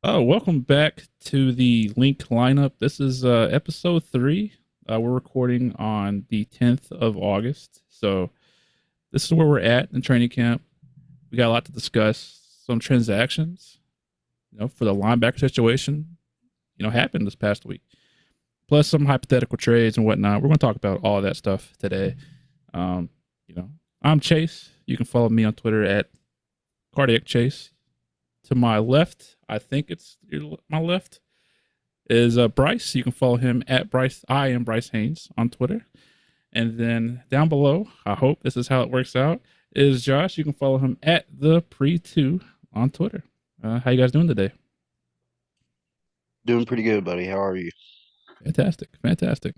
Oh, welcome back to the Linc Lineup. This is episode 3. We're recording on the 10th of August. So this is where we're at in training camp. We got a lot to discuss. Some transactions, for the linebacker situation, happened this past week. Plus some hypothetical trades and whatnot. We're going to talk about all of that stuff today. Um, you know, I'm Chase. You can follow me on Twitter at Cardiac Chase. To my left, I think it's my left, is Bryce. You can follow him at Bryce. I am Bryce Haynes on Twitter. And then down below, I hope this is how it works out, is Josh. You can follow him at the pre2 on Twitter. How you guys doing today? Doing pretty good, buddy. How are you? Fantastic, fantastic.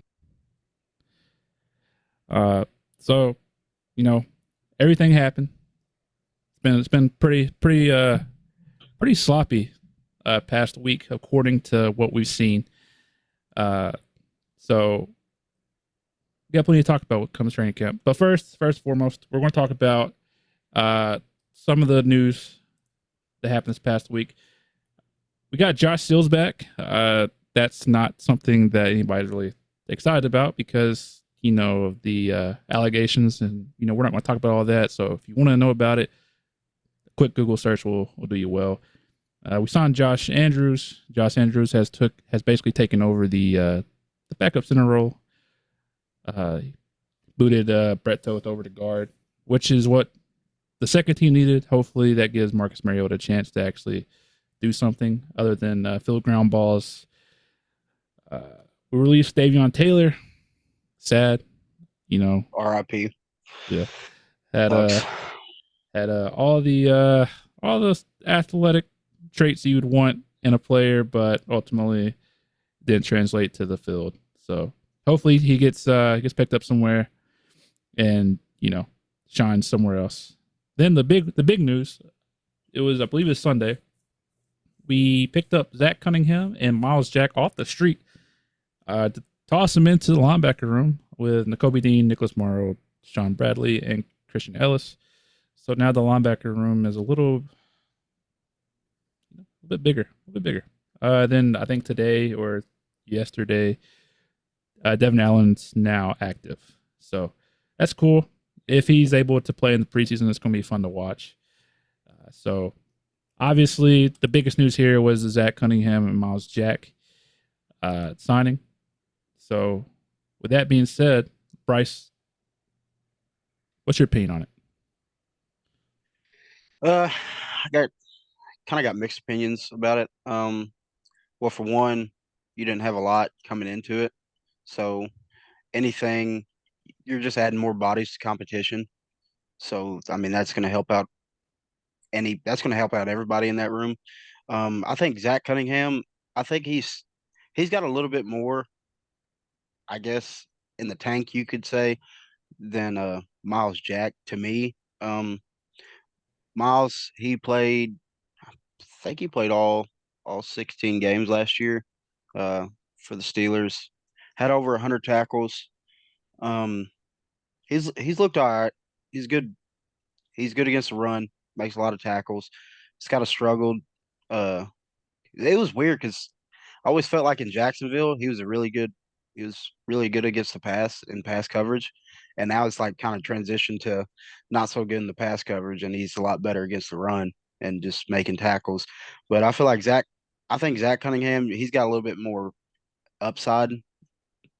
Uh, so you know, everything happened. It's been pretty sloppy past week according to what we've seen. Uh, so we got plenty to talk about when it comes to training camp. But first and foremost, we're going to talk about some of the news that happened this past week. We got Josh Sills back. That's not something that anybody's really excited about because of the allegations, and we're not going to talk about all that. So if you want to know about it, a quick Google search will do you well. We signed Josh Andrews. Josh Andrews has basically taken over the backup center role. Uh, Booted Brett Toth over to guard, which is what the second team needed. Hopefully, that gives Marcus Mariota a chance to actually do something other than field ground balls. Uh, we released Davion Taylor. Sad, you know. RIP. Yeah, had Sucks. all the athletic traits you would want in a player, but ultimately didn't translate to the field. So hopefully he gets picked up somewhere and shines somewhere else. Then the big news, it was, I believe it's Sunday. We picked up Zach Cunningham and Miles Jack off the street to toss them into the linebacker room with Nakobe Dean, Nicholas Morrow, Sean Bradley, and Christian Ellis. So now the linebacker room is a bit bigger, a bit bigger. Then I think today or yesterday, Devin Allen's now active, so that's cool. If he's able to play in the preseason, it's going to be fun to watch. So obviously, the biggest news here was the Zach Cunningham and Miles Jack signing. So with that being said, Bryce, what's your opinion on it? I got kind of got mixed opinions about it. Well, for one, you didn't have a lot coming into it, so anything you're just adding more bodies to competition. So I mean, that's going to help out everybody in that room. I think Zach Cunningham. I think he's got a little bit more, I guess, in the tank, you could say, than Miles Jack to me. Um, Miles, I think he played all 16 games last year uh, for the Steelers. Had over 100 tackles. Um, he's looked all right. He's good. He's good against the run. Makes a lot of tackles. He's kind of struggled. Uh, it was weird because I always felt like in Jacksonville he was a really good. He was really good against the pass and pass coverage, and now it's like kind of transitioned to not so good in the pass coverage, and he's a lot better against the run and just making tackles. But I feel like I think Zach Cunningham, he's got a little bit more upside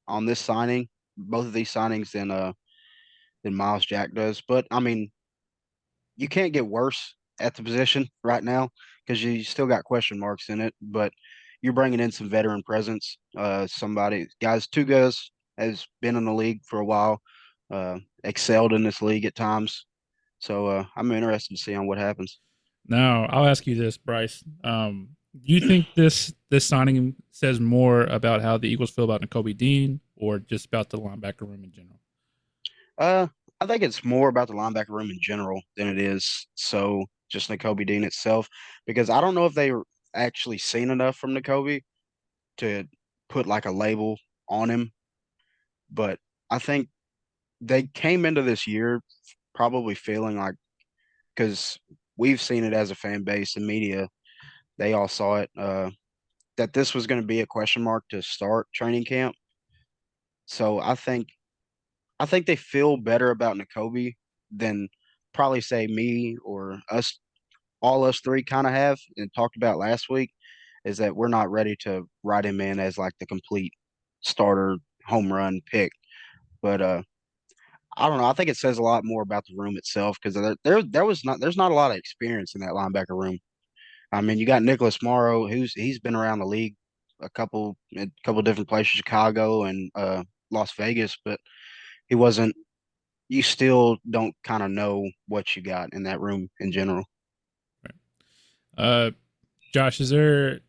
on this signing, both of these signings than Miles Jack does. But I mean, you can't get worse at the position right now because you still got question marks in it. But you're bringing in some veteran presence. Two guys has been in the league for a while, excelled in this league at times. So I'm interested to see on what happens. Now, I'll ask you this, Bryce. Do you think this signing says more about how the Eagles feel about Nakobe Dean, or just about the linebacker room in general? Uh, I think it's more about the linebacker room in general than it is just Nakobe Dean itself, because I don't know if they were actually seen enough from Nakobe to put like a label on him, but I think they came into this year probably feeling like, because we've seen it as a fan base and media, they all saw it. That this was going to be a question mark to start training camp. So I think they feel better about Nakobe than probably say me or us, all us three kind of have and talked about last week. Is that we're not ready to write him in as like the complete starter home run pick. But I don't know. I think it says a lot more about the room itself because there's not a lot of experience in that linebacker room. I mean, you got Nicholas Morrow, he's been around the league a couple different places, Chicago and Las Vegas, but he wasn't. You still don't kind of know what you got in that room in general. Uh, Josh, is there?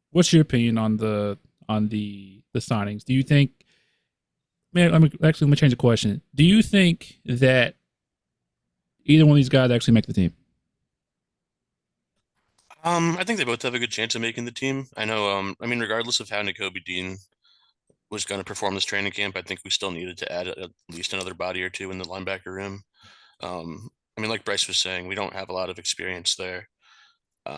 What's your opinion on the signings? Do you think? Man, let me change the question. Do you think that either one of these guys actually make the team? I think they both have a good chance of making the team. I know, I mean, regardless of how Nakobe Dean was going to perform this training camp, I think we still needed to add at least another body or two in the linebacker room. I mean, like Bryce was saying, we don't have a lot of experience there.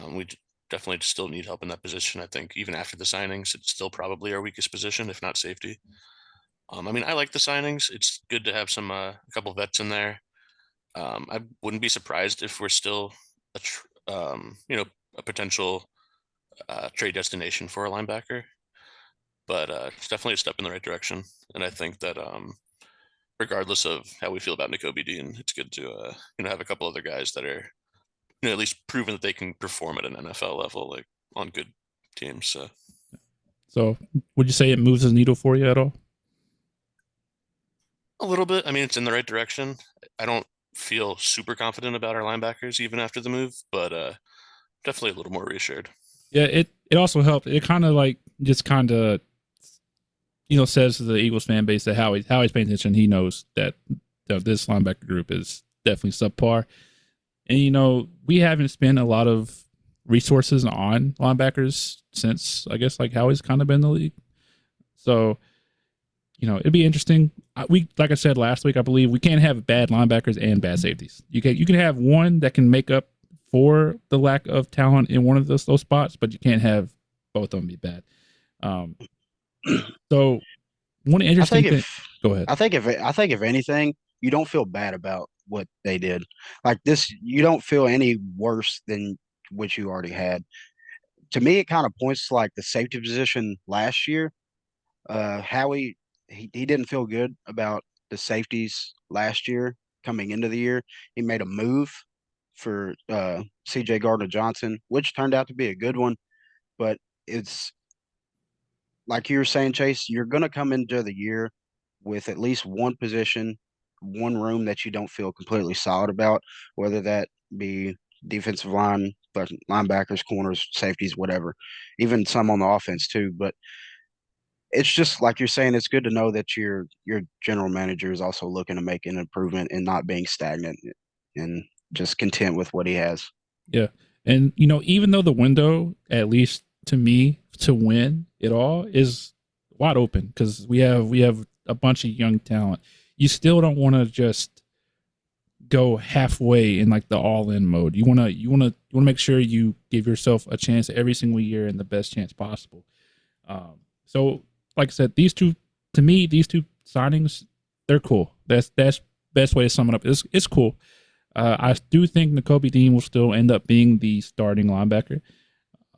We definitely still need help in that position. I think even after the signings, it's still probably our weakest position, if not safety. I mean, I like the signings. It's good to have a couple vets in there. I wouldn't be surprised if we're still a potential trade destination for a linebacker, but it's definitely a step in the right direction. And I think that regardless of how we feel about Nakobe Dean, it's good to have a couple other guys that are at least proven that they can perform at an NFL level, like on good teams. So, would you say it moves the needle for you at all? A little bit. I mean, it's in the right direction. I don't feel super confident about our linebackers even after the move, but definitely a little more reassured. Yeah, it also helped. It kind of like just kind of says to the Eagles fan base that Howie's paying attention. He knows that this linebacker group is definitely subpar, and we haven't spent a lot of resources on linebackers since I guess like Howie's kind of been in the league. So it'd be interesting. We like I said last week, I believe we can't have bad linebackers and bad safeties. You can have one that can make up for the lack of talent in one of those spots, but you can't have both of them be bad. Um, so one I interesting think thing. if Go ahead. I think if anything, you don't feel bad about what they did. Like this, you don't feel any worse than what you already had. To me, it kind of points to like the safety position last year. Howie, he didn't feel good about the safeties last year coming into the year. He made a move for CJ Gardner Johnson, which turned out to be a good one. But it's like you were saying, Chase, you're going to come into the year with at least one position, one room that you don't feel completely solid about, whether that be defensive line, but linebackers, corners, safeties, whatever, even some on the offense too. But it's just like you're saying, it's good to know that your general manager is also looking to make an improvement and not being stagnant and just content with what he has. Yeah, and even though the window, at least to me, to win it all is wide open because we have a bunch of young talent. You still don't want to just go halfway in like the all in mode. You wanna make sure you give yourself a chance every single year and the best chance possible. So like I said, these two signings, they're cool. That's best way to sum it up. It's cool. I do think Nakobe Dean will still end up being the starting linebacker.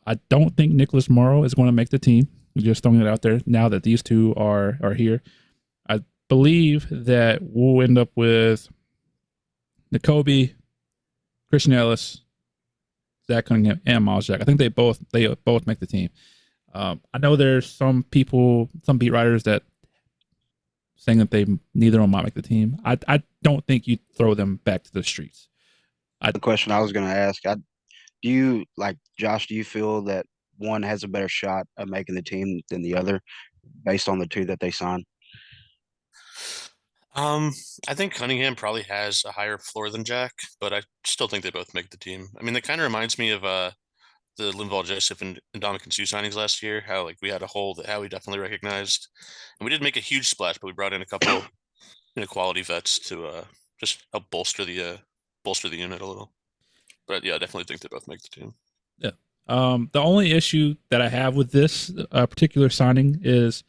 I don't think Nicholas Morrow is going to make the team. Just throwing it out there now that these two are here. I believe that we'll end up with Nakobe, Christian Ellis, Zach Cunningham, and Miles Jack. I think they both make the team. I know there's some people, some beat writers that saying that neither of them might make the team. I don't think you throw them back to the streets. The question I was going to ask, do you like Josh? Do you feel that one has a better shot of making the team than the other, based on the two that they signed? Um, I think Cunningham probably has a higher floor than Jack, but I still think they both make the team. I mean, that kind of reminds me of the Linval Joseph and Dominican Sue signings last year. How like we had a hole that Howie definitely recognized, and we didn't make a huge splash, but we brought in a couple quality vets to just help bolster the unit a little. But yeah, I definitely think they both make the team. Yeah. The only issue that I have with this particular signing is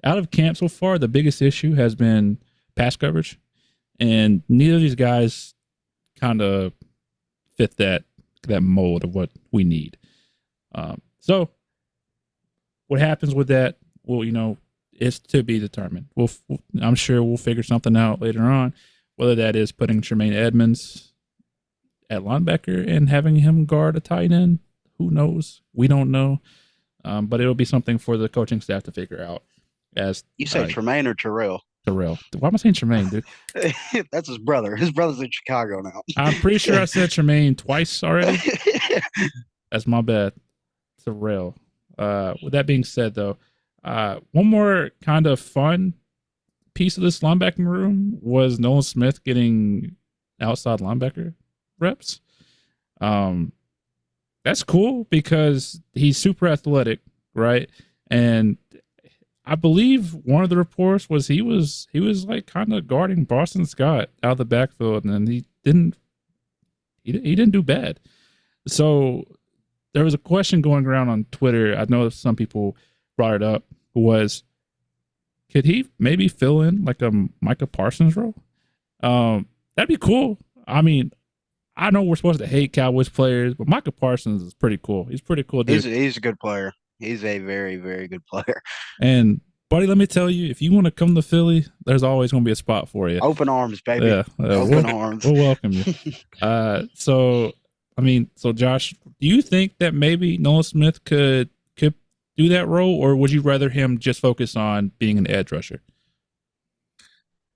out of camp so far, the biggest issue has been pass coverage, and neither of these guys kind of fit that mold of what we need. So what happens with that? Well, it's to be determined. I'm sure we'll figure something out later on, whether that is putting Tremaine Edmonds at linebacker and having him guard a tight end. Who knows? We don't know. But it'll be something for the coaching staff to figure out. As You say Tremaine or Terrell? Terrell. Why am I saying Tremaine, dude? That's his brother. His brother's in Chicago now. I'm pretty sure I said Tremaine twice already. That's my bad. Terrell. With that being said, though, one more kind of fun piece of this linebacking room was Nolan Smith getting outside linebacker reps. That's cool because he's super athletic, right? And I believe one of the reports was he was like kind of guarding Boston Scott out of the backfield, and he didn't do bad. So there was a question going around on Twitter. I know some people brought it up. Was could he maybe fill in like a Micah Parsons role? That'd be cool. I mean, I know we're supposed to hate Cowboys players, but Micah Parsons is pretty cool. He's pretty cool, dude. He's a good player. He's a very, very good player. And buddy, let me tell you, if you want to come to Philly, there's always going to be a spot for you. Open arms, baby. Yeah, open arms. We'll welcome you. So Josh, do you think that maybe Nolan Smith could do that role, or would you rather him just focus on being an edge rusher?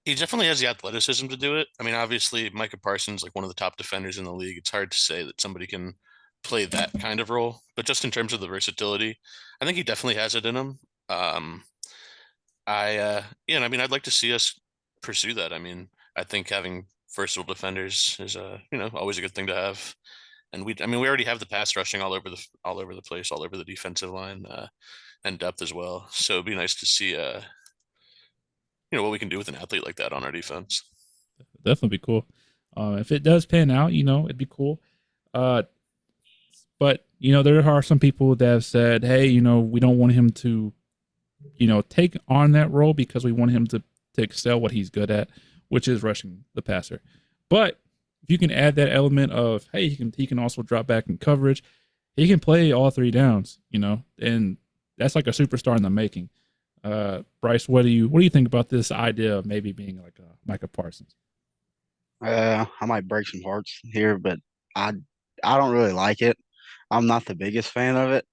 He definitely has the athleticism to do it. I mean, obviously, Micah Parsons, like one of the top defenders in the league. It's hard to say that somebody can play that kind of role, but just in terms of the versatility, I think he definitely has it in him. I'd like to see us pursue that. I mean, I think having versatile defenders is always a good thing to have. And we already have the pass rushing all over the place, all over the defensive line, and depth as well. So it'd be nice to see what we can do with an athlete like that on our defense. Definitely be cool. If it does pan out, it'd be cool. But there are some people that have said, hey, we don't want him to, take on that role because we want him to excel what he's good at, which is rushing the passer. But if you can add that element of, hey, he can also drop back in coverage, he can play all three downs, and that's like a superstar in the making. Bryce, what do you think about this idea of maybe being like a Micah Parsons? I might break some hearts here, but I don't really like it. I'm not the biggest fan of it.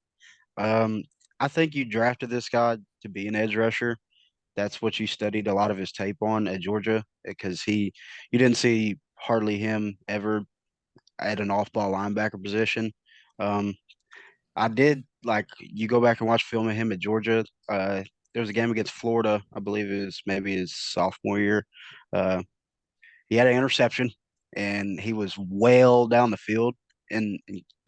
I think you drafted this guy to be an edge rusher. That's what you studied a lot of his tape on at Georgia, because you didn't see hardly him ever at an off-ball linebacker position. I did, like, you go back and watch film of him at Georgia. There was a game against Florida, I believe it was maybe his sophomore year. He had an interception, and he was well down the field and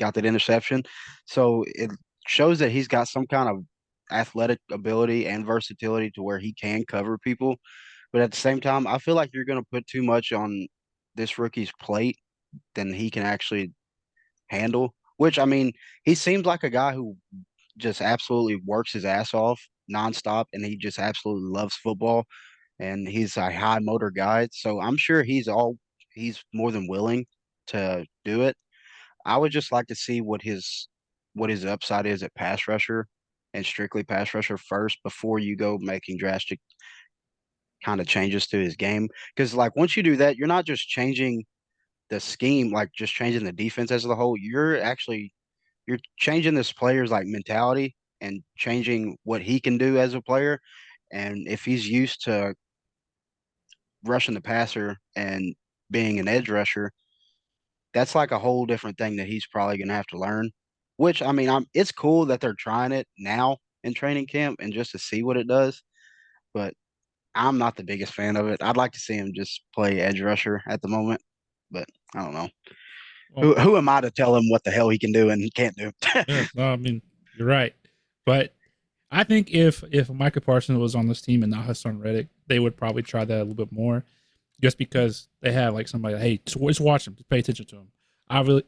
got that interception. So it shows that he's got some kind of athletic ability and versatility to where he can cover people. But at the same time, I feel like you're going to put too much on this rookie's plate than he can actually handle, which, I mean, he seems like a guy who just absolutely works his ass off nonstop, and he just absolutely loves football, and he's a high motor guy. So I'm sure he's more than willing to do it. I would just like to see what his upside is at pass rusher and strictly pass rusher first before you go making drastic kind of changes to his game. Because, like, once you do that, you're not just changing the scheme, like just changing the defense as a whole. You're changing this player's like mentality and changing what he can do as a player. And if he's used to rushing the passer and being an edge rusher, that's like a whole different thing that he's probably going to have to learn. Which, I mean, it's cool that they're trying it now in training camp and just to see what it does. But I'm not the biggest fan of it. I'd like to see him just play edge rusher at the moment, but I don't know. Well, who am I to tell him what the hell he can do and he can't do? Yeah, no, I mean, you're right. But I think if Micah Parsons was on this team and not Hassan Reddick, they would probably try that a little bit more, just because they have like somebody, hey, just watch him, just pay attention to him.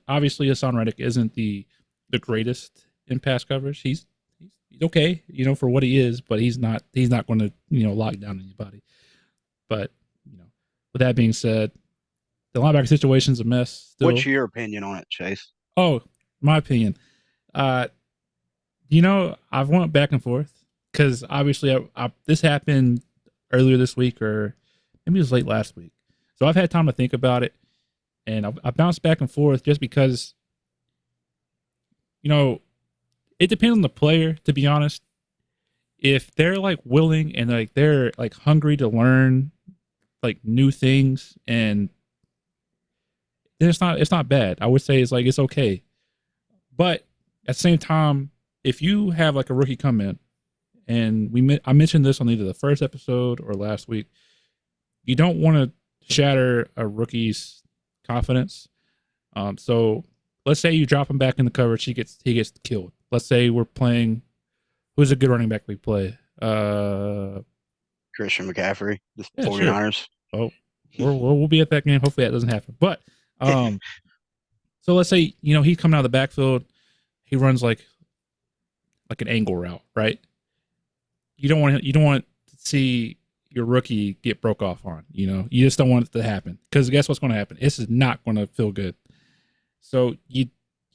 Obviously, Hassan Reddick isn't the the greatest in pass coverage. He's okay, for what he is, but he's not going to lock down anybody. But with that being said, the linebacker situation's a mess. Still. What's your opinion on it, Chase? Oh, my opinion. I've went back and forth because obviously this happened earlier this week, or maybe it was late last week. So I've had time to think about it, and I bounced back and forth just because, it depends on the player, to be honest. If they're like willing and like they're like hungry to learn like new things, and then it's not bad. I would say it's okay. But at the same time, if you have like a rookie come in, and I mentioned this on either the first episode or last week, you don't want to shatter a rookie's confidence. So let's say you drop him back in the coverage, he gets killed. Let's say we're playing, who's a good running back we play? Christian McCaffrey, the Yeah, 49ers. Sure. Oh, we'll be at that game. Hopefully that doesn't happen. But so let's say he's coming out of the backfield, he runs like an angle route, right? You don't want to see your rookie get broke off on. You just don't want it to happen, because guess what's going to happen? This is not going to feel good. So you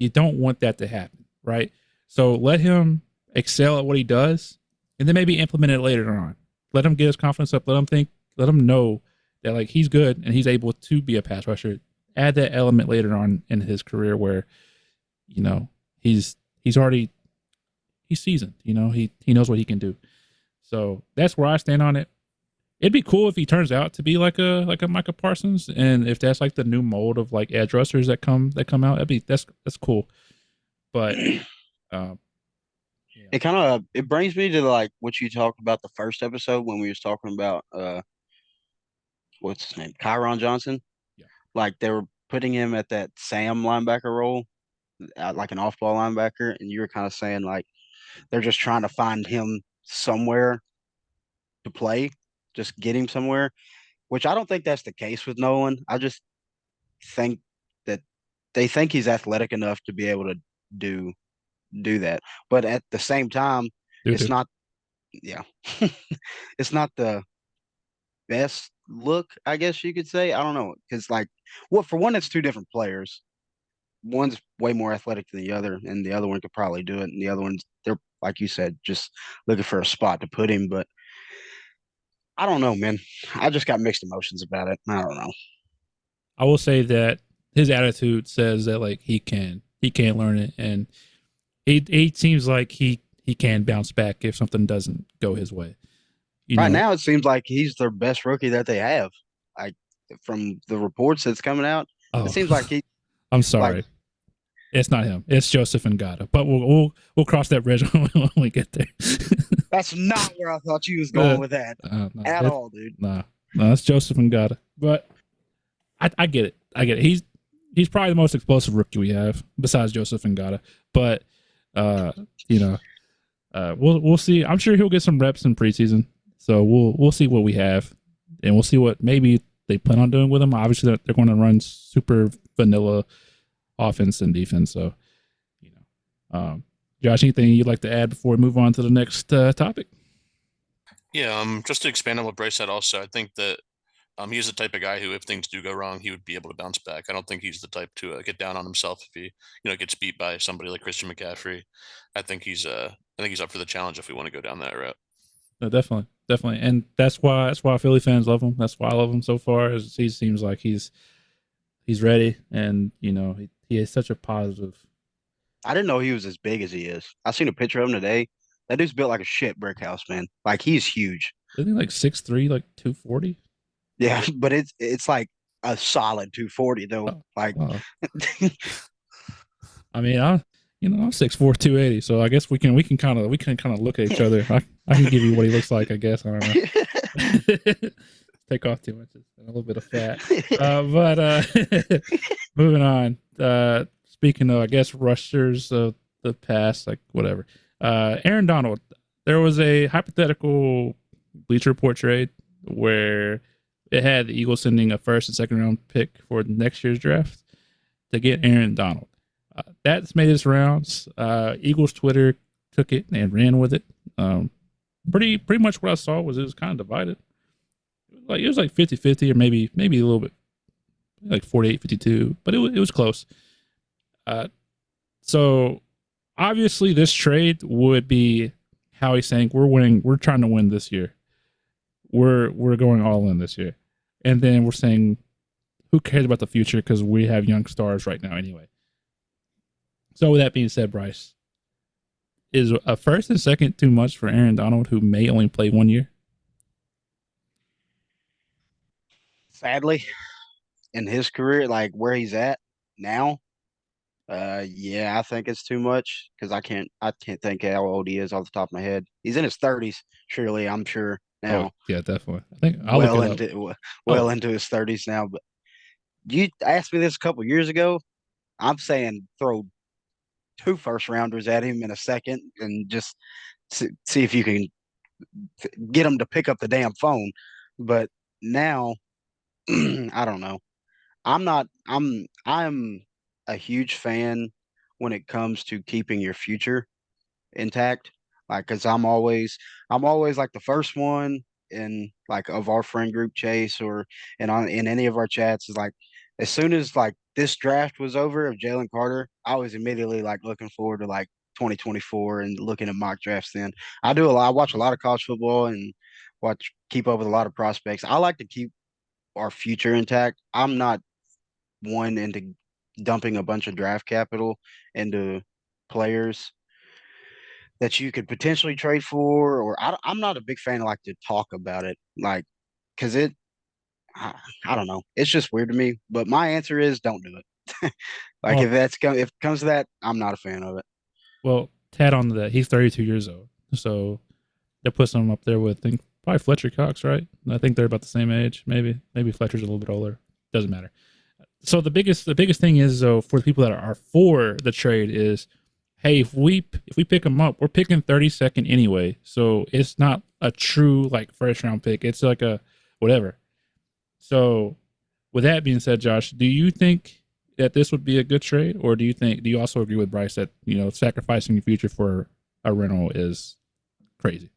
don't want that to happen, right? So let him excel at what he does, and then maybe implement it later on. Let him get his confidence up. Let him know that like he's good and he's able to be a pass rusher. Add that element later on in his career where, he's seasoned. He knows what he can do. So that's where I stand on it. It'd be cool if he turns out to be like a Micah Parsons, and if that's like the new mold of like edge rushers that come out, that's cool. But it brings me to like what you talked about the first episode when we was talking about what's his name, Kyron Johnson. Yeah. Like they were putting him at that Sam linebacker role, like an off-ball linebacker, and you were kind of saying like they're just trying to find him somewhere to play, just get him somewhere, which I don't think that's the case with Nolan. I just think that they think he's athletic enough to be able to do that. But at the same time, it's not it's not the best look, I guess you could say. I don't know, because for one, it's two different players. One's way more athletic than the other, and the other one could probably do it, and the other one's, they're like you said, just looking for a spot to put him. But I don't know, man. I just got mixed emotions about it. I don't know. I will say that his attitude says that like he can learn it, and he seems like he can bounce back if something doesn't go his way. Right now, it seems like he's their best rookie that they have. Like from the reports that's coming out, it seems like he. I'm sorry, it's not him. It's Joseph Ngata. But we'll cross that bridge when we get there. That's not where I thought you was going with that at all, dude. No, it's Joseph Ngata. But I get it. He's probably the most explosive rookie we have besides Joseph Ngata. But we'll see. I'm sure he'll get some reps in preseason. So we'll see what we have, and we'll see what maybe they plan on doing with him. Obviously, they're going to run super vanilla offense and defense. So, Josh, anything you'd like to add before we move on to the next topic? Yeah, just to expand on what Bryce said also, I think that he's the type of guy who, if things do go wrong, he would be able to bounce back. I don't think he's the type to get down on himself if he, gets beat by somebody like Christian McCaffrey. I think he's up for the challenge if we want to go down that route. No, definitely, and that's why Philly fans love him. That's why I love him so far. Is he seems like he's ready, and he has such a positive. I didn't know he was as big as he is. I seen a picture of him today. That dude's built like a shit brick house, man. Like he's huge. Isn't he like 6'3", like 240? Yeah, but it's like a solid 240 though. I mean, I'm 6'4", 280, so I guess we can kind of look at each other. I can give you what he looks like, I guess. I don't know. Take off 2 inches and a little bit of fat. But moving on. Speaking of, I guess, rushers of the past, like whatever. Aaron Donald. There was a hypothetical Bleacher Report trade where it had the Eagles sending a first and second round pick for next year's draft to get Aaron Donald. that's made its rounds. Eagles Twitter took it and ran with it. Pretty much what I saw was it was kind of divided. It was like 50-50 or maybe a little bit like 48-52, but it was close. So obviously this trade would be how he's saying we're winning. We're trying to win this year. We're going all in this year, and then we're saying who cares about the future because we have young stars right now anyway. So with that being said, Bryce, is a first and second too much for Aaron Donald, who may only play 1 year? Sadly, in his career, like where he's at now, yeah, I think it's too much because I can't think how old he is off the top of my head. He's in his 30s, surely, I'm sure Oh now. yeah, definitely. I think I'll look Well it up. into Oh well into his 30s now. But you asked me this a couple years ago. I'm saying throw two first rounders at him in a second and just see if you can get him to pick up the damn phone. But now, I don't know. I'm a huge fan when it comes to keeping your future intact. Like, cause I'm always like the first one in like of our friend group Chase or in any of our chats is like as soon as like this draft was over of Jalen Carter, I was immediately like looking forward to like 2024 and looking at mock drafts. Then I watch a lot of college football and keep up with a lot of prospects. I like to keep our future intact. I'm not one into dumping a bunch of draft capital into players that you could potentially trade for, or I'm not a big fan of like to talk about it, like because I, I don't know, it's just weird to me. But my answer is don't do it. Like well, if it comes to that, I'm not a fan of it. well, Tad on to that. He's 32 years old, so that puts him up there with I think probably Fletcher Cox, right? I think they're about the same age. Maybe Fletcher's a little bit older. Doesn't matter. So the biggest thing is though for the people that are for the trade is, hey, if we pick him up, we're picking 32nd anyway. So it's not a true like first round pick. It's like a whatever. So with that being said, Josh, do you think that this would be a good trade, or do you also agree with Bryce that sacrificing your future for a rental is crazy?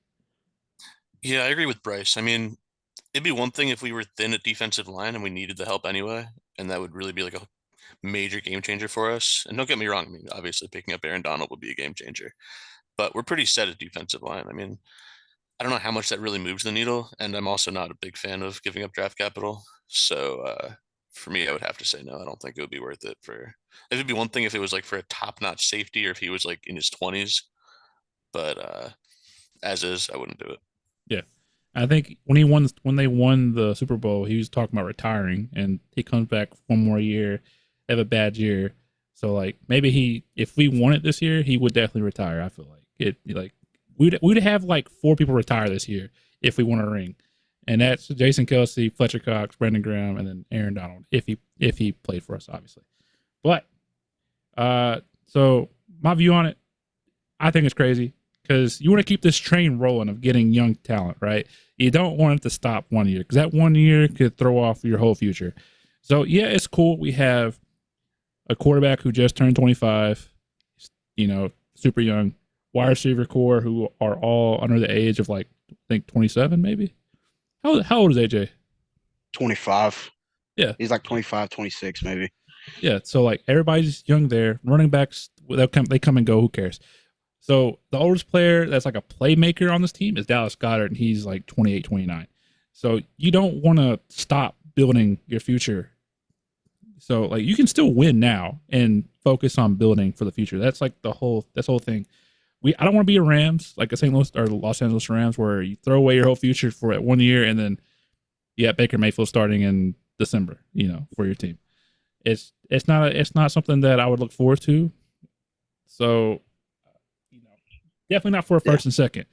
Yeah, I agree with Bryce. I mean, it'd be one thing if we were thin at defensive line and we needed the help anyway, and that would really be like a major game changer for us. And don't get me wrong, I mean, obviously picking up Aaron Donald would be a game changer, but we're pretty set at defensive line. I mean, I don't know how much that really moves the needle, and I'm also not a big fan of giving up draft capital. So for me, I would have to say no. I don't think it would be worth it for. It would be one thing if it was like for a top-notch safety or if he was like in his 20s, but as is, I wouldn't do it. Yeah. I think when they won the Super Bowl, he was talking about retiring, and he comes back one more year, have a bad year. So like maybe if we won it this year, he would definitely retire. I feel like we'd have like four people retire this year if we won a ring, and that's Jason Kelsey, Fletcher Cox, Brandon Graham, and then Aaron Donald if he played for us, obviously. But so my view on it, I think it's crazy because you want to keep this train rolling of getting young talent, right? You don't want it to stop 1 year because that 1 year could throw off your whole future. So yeah, it's cool. We have a quarterback who just turned 25, super young, wide receiver core who are all under the age of like I think 27 maybe. How old is AJ? 25. Yeah, He's like 25, 26 maybe. yeah. So like everybody's young there. Running backs they come and go. Who cares? So the oldest player that's like a playmaker on this team is Dallas Goddard, and he's like 28, 29. So you don't want to stop building your future. So like you can still win now and focus on building for the future. That's like the whole thing. I don't want to be a Rams, like a St. Louis or Los Angeles Rams, where you throw away your whole future for that 1 year and then Baker Mayfield starting in December, for your team. It's not something that I would look forward to. So definitely not for a Yeah. first and second.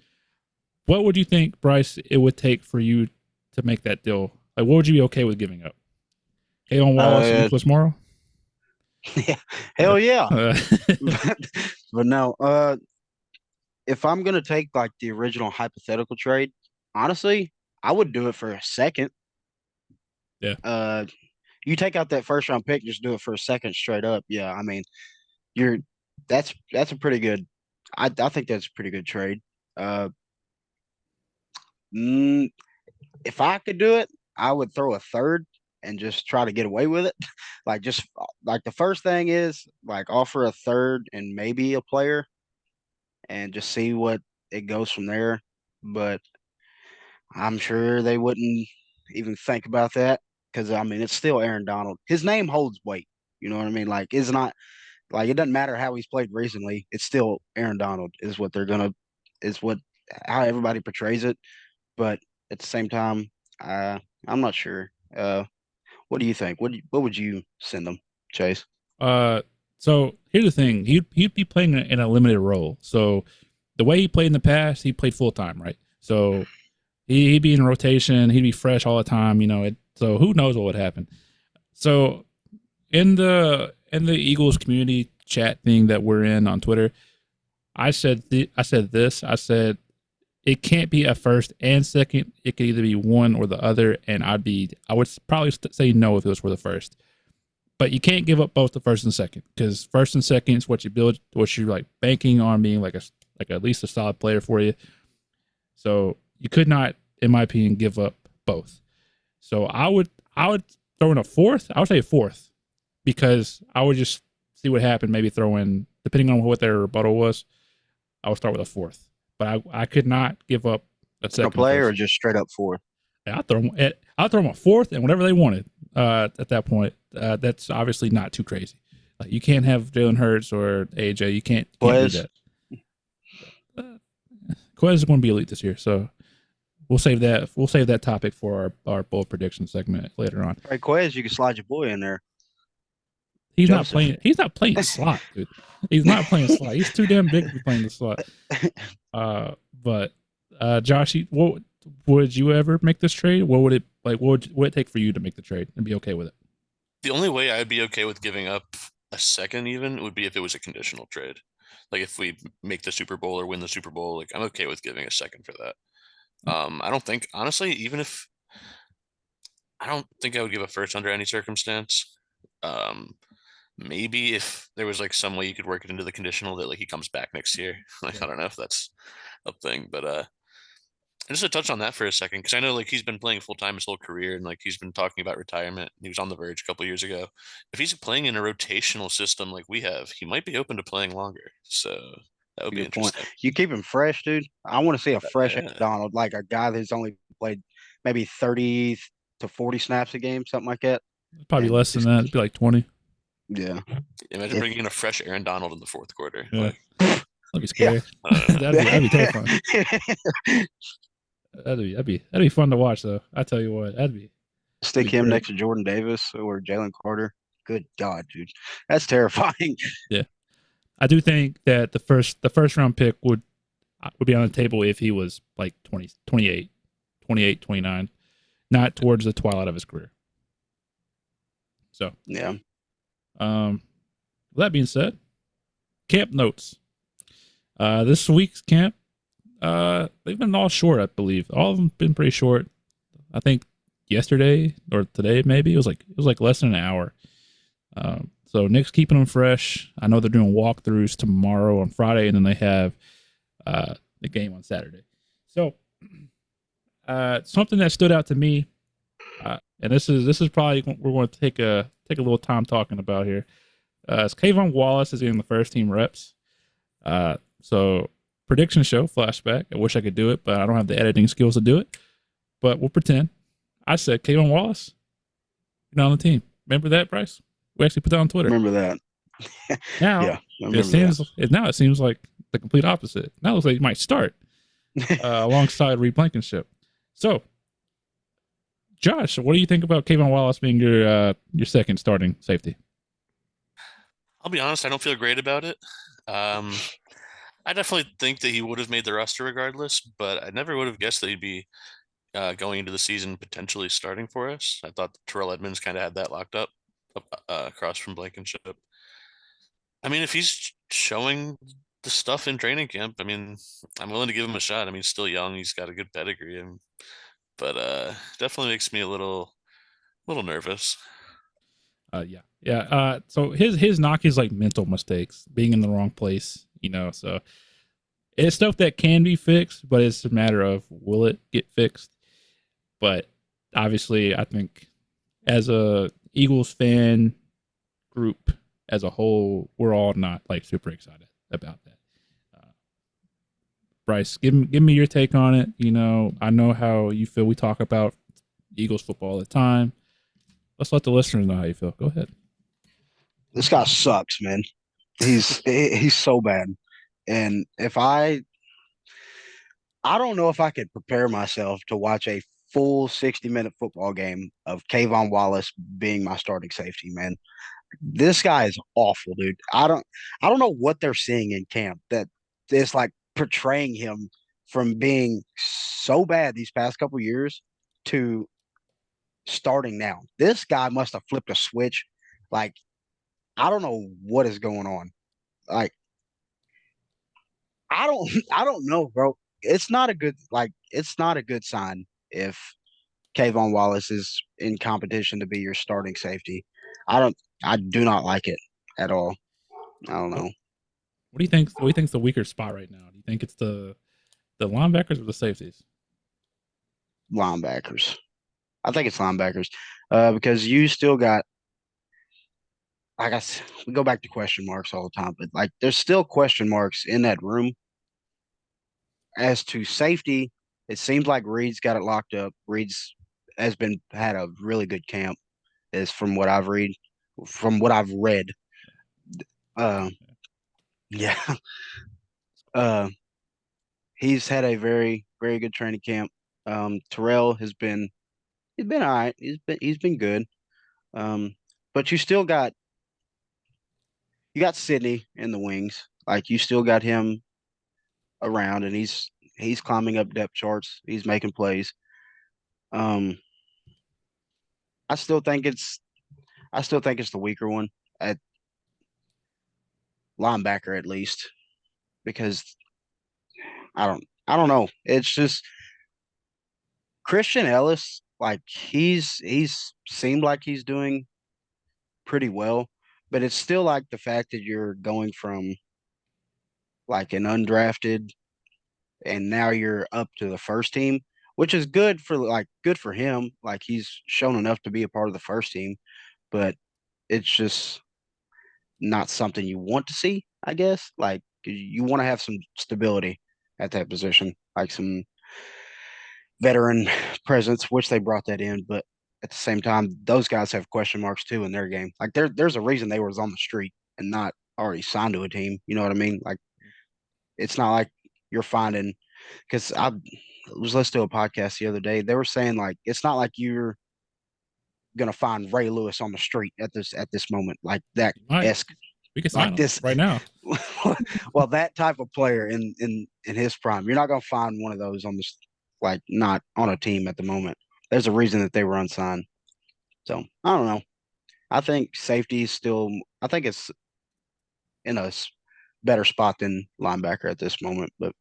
What would you think, Bryce, it would take for you to make that deal? Like, what would you be okay with giving up? Kayvon Wallace and Uh, Nicholas Morrow? yeah, hell yeah. Uh, But no, if I'm gonna take like the original hypothetical trade, honestly, I would do it for a second. yeah. Uh, you take out that first round pick, just do it for a second straight up. Yeah, I mean, you're that's a pretty good. I think that's a pretty good trade. Uh, mm, if I could do it, I would throw a third and just try to get away with it. Like just like the first thing is like offer a third and maybe a player and just see what it goes from there. But I'm sure they wouldn't even think about that because I mean it's still Aaron Donald. His name holds weight. You know what I mean? Like it's not like it doesn't matter how he's played recently. It's still Aaron Donald is what they're gonna is what how everybody portrays it. But at the same time, uh, I'm not sure. What do you think? What would you send them, Chase? Uh, so here's the thing: he'd be playing in a limited role. So the way he played in the past, he played full time, right? So he'd be in rotation. He'd be fresh all the time. So who knows what would happen? So in the Eagles community chat thing that we're in on Twitter, I said it can't be a first and second. It could either be one or the other, and I would probably say no if it was for the first. But you can't give up both the first and second because first and second is what you build, what you're like banking on being like at least a solid player for you. So you could not, in my opinion, give up both. So I would throw in a fourth. I would say a fourth because I would just see what happened. Maybe throw in, depending on what their rebuttal was, I would start with a fourth. But I could not give up a A second player or first. just straight up fourth? Yeah, I'll throw them a fourth and whatever they wanted. At that point, that's obviously not too crazy. Like you can't have Jalen Hurts or AJ. You can't do Quez? that. Quez is going to be elite this year, so we'll save that. We'll save that topic for our bold prediction segment later on. Right, Quez, you can slide your boy in there. He's not Joseph. playing. He's not playing slot, dude. He's not playing slot. He's too damn big to be playing the slot. But Josh, what would you ever make this trade? What would it like? What would it take for you to make the trade and be okay with it? The only way I'd be okay with giving up a second even would be if it was a conditional trade. Like if we make the Super Bowl or win the Super Bowl, like I'm okay with giving a second for that. I don't think honestly, even if I don't think I would give a first under any circumstance. Um, maybe if there was like some way you could work it into the conditional that like he comes back next year. Like I don't know if that's a thing, but just to touch on that for a second, because I know like he's been playing full time his whole career, and like he's been talking about retirement. He was on the verge a couple years ago. If he's playing in a rotational system like we have, he might be open to playing longer. So that would be Good point. interesting. You keep him fresh, dude. I want to see a fresh Aaron Yeah, Donald, like a guy that's only played maybe 30 to 40 snaps a game, something like that. Probably And less than just that. It'd be like 20. yeah, imagine if bringing in a fresh Aaron Donald in the fourth quarter. Yeah, Like that'd be yeah, scary. I don't know. That'd be terrifying. That'd be fun to watch though. I tell you what, that'd stick be him great. next to Jordan Davis or Jalen Carter. Good God, dude, that's terrifying. Yeah, I do think that the first round pick would be on the table if he was like 20, 28, 28, 29, not towards the twilight of his career. So, Yeah, with that being said, camp notes. This week's camp, they've been all short, I believe. All of them been pretty short. I think yesterday or today maybe it was like less than an hour. So Nick's keeping them fresh. I know they're doing walkthroughs tomorrow on Friday, and then they have the game on Saturday. So something that stood out to me, and this is probably we're going to take a little time talking about here. Is Kayvon Wallace is getting the first team reps. So prediction show flashback. I wish I could do it, but I don't have the editing skills to do it. But we'll pretend. I said Kayvon Wallace, you're not on the team. Remember that, Bryce? We actually put that on Twitter. remember that. Now Yeah, I remember it seems like the complete opposite. Now it looks like he might start that. alongside Reed Blankenship. So, Josh, what do you think about Kayvon Wallace being your second starting safety? I'll be honest, I don't feel great about it. I definitely think that he would have made the roster regardless, but I never would have guessed that he'd be going into the season potentially starting for us. I thought Terrell Edmonds kind of had that locked up across from Blankenship. I mean, if he's showing the stuff in training camp, I mean, I'm willing to give him a shot. I mean, he's still young. He's got a good pedigree, but definitely makes me a little nervous. Yeah. So his knock is like mental mistakes, being in the wrong place. So it's stuff that can be fixed, but it's a matter of will it get fixed. But obviously, I think as a Eagles fan group as a whole, we're all not like super excited about that. Bryce, give me your take on it. I know how you feel. We talk about Eagles football all the time. Let's let the listeners know how you feel. Go ahead. This guy sucks, man. He's so bad. And if I don't know if I could prepare myself to watch a full 60-minute football game of Kayvon Wallace being my starting safety, man. This guy is awful, dude. I don't know what they're seeing in camp that it's like portraying him from being so bad these past couple years to starting now. This guy must have flipped a switch. Like, I don't know what is going on. Like, I don't know, bro. It's not a good sign if Kayvon Wallace is in competition to be your starting safety. I do not like it at all. I don't know. What do you think? What do you think's the weaker spot right now? Do you think it's the linebackers or the safeties? Linebackers. I think it's linebackers. Because you still got I guess we go back to question marks all the time, but like there's still question marks in that room. As to safety, it seems like Reed's got it locked up. Reed's has been had a really good camp, is from what I've read. Uh, yeah. Uh, he's had a very, very good training camp. Terrell he's been all right. He's been good. Um, but you got Sydney in the wings. Like you still got him around, and he's climbing up depth charts. He's making plays. Um, I still think it's I still think it's the weaker one at linebacker at least because I don't know. It's just Christian Ellis, like he's seemed like he's doing pretty well, but it's still like the fact that you're going from like an undrafted and now you're up to the first team, which is good for him. Like he's shown enough to be a part of the first team, but it's just not something you want to see, I guess. Like you want to have some stability at that position, like some veteran presence, which they brought that in, but at the same time, those guys have question marks too in their game. Like there's a reason they was on the street and not already signed to a team. You know what I mean? Like it's not like you're finding because I was listening to a podcast the other day. They were saying like it's not like you're gonna find Ray Lewis on the street at this moment, like that Right. esque We can sign like him this. right now. Well, that type of player in his prime, you're not gonna find one of those on this like not on a team at the moment. There's a reason that they were unsigned. So I don't know. I think safety is still. I think it's in better spot than linebacker at this moment, but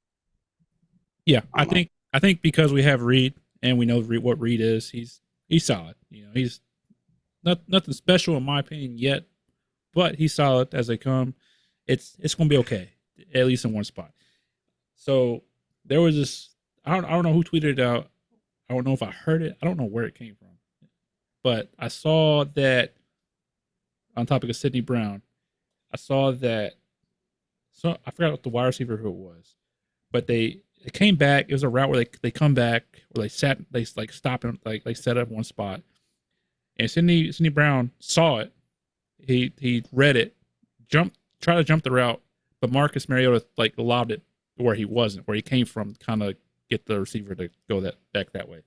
Yeah, I don't know. I think because we have Reed and we know what Reed is, he's solid. He's nothing special in my opinion yet, but he's solid as they come. It's going to be okay, at least in one spot. So there was this. I don't know who tweeted it out. I don't know if I heard it. I don't know where it came from, but I saw that on topic of Sidney Brown. I saw that. So I forgot what the wide receiver who it was, but they came back. It was a route where they come back where they like stop and like they set up one spot, and Sidney Brown saw it. He read it, tried to jump the route, but Marcus Mariota like lobbed it where he wasn't, where he came from, kind of get the receiver to go back that way.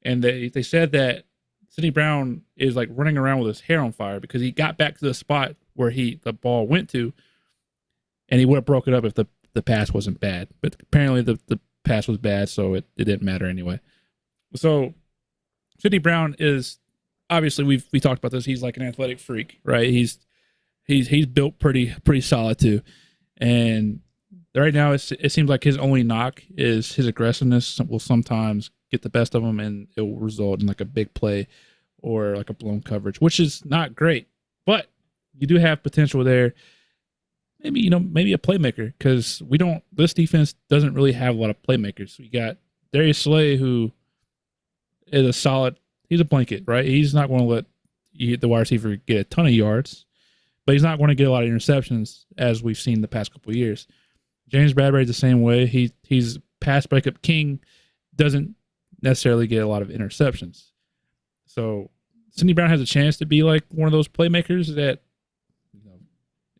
And they said that Sidney Brown is like running around with his hair on fire because he got back to the spot where the ball went to, and he would have broke it up if the pass wasn't bad. But apparently the pass was bad, so it didn't matter anyway. So Sidney Brown is obviously we talked about this. He's like an athletic freak, right? He's built pretty solid too, and right now it seems like his only knock is his aggressiveness will sometimes get the best of him, and it will result in like a big play or like a blown coverage, which is not great, but you do have potential there. Maybe maybe a playmaker, because this defense doesn't really have a lot of playmakers. We got Darius Slay, who is a solid. He's a blanket, right? He's not going to let the wide receiver get a ton of yards, but he's not going to get a lot of interceptions, as we've seen the past couple of years. James Bradbury's the same way. He's pass breakup king, doesn't necessarily get a lot of interceptions. So Sidney Brown has a chance to be like one of those playmakers that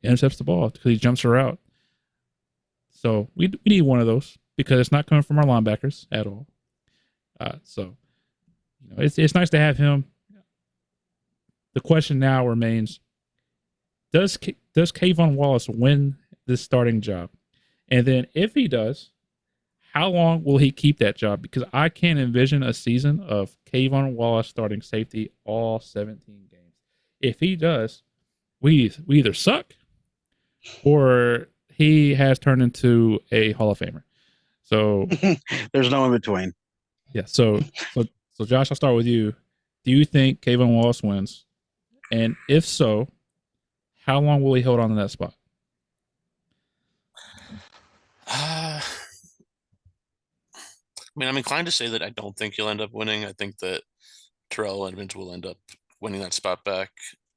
intercepts the ball because he jumps her out. So we need one of those, because it's not coming from our linebackers at all. So it's nice to have him. The question now remains: Does Kayvon Wallace win this starting job? And then if he does, how long will he keep that job? Because I can't envision a season of Kayvon Wallace starting safety all 17 games. If he does, we either suck or he has turned into a Hall of Famer. So there's no in between. Yeah. So Josh, I'll start with you. Do you think Kayvon Wallace wins? And if so, how long will he hold on to that spot? I mean, I'm inclined to say that I don't think he'll end up winning. I think that Terrell Edmonds will end up winning that spot back.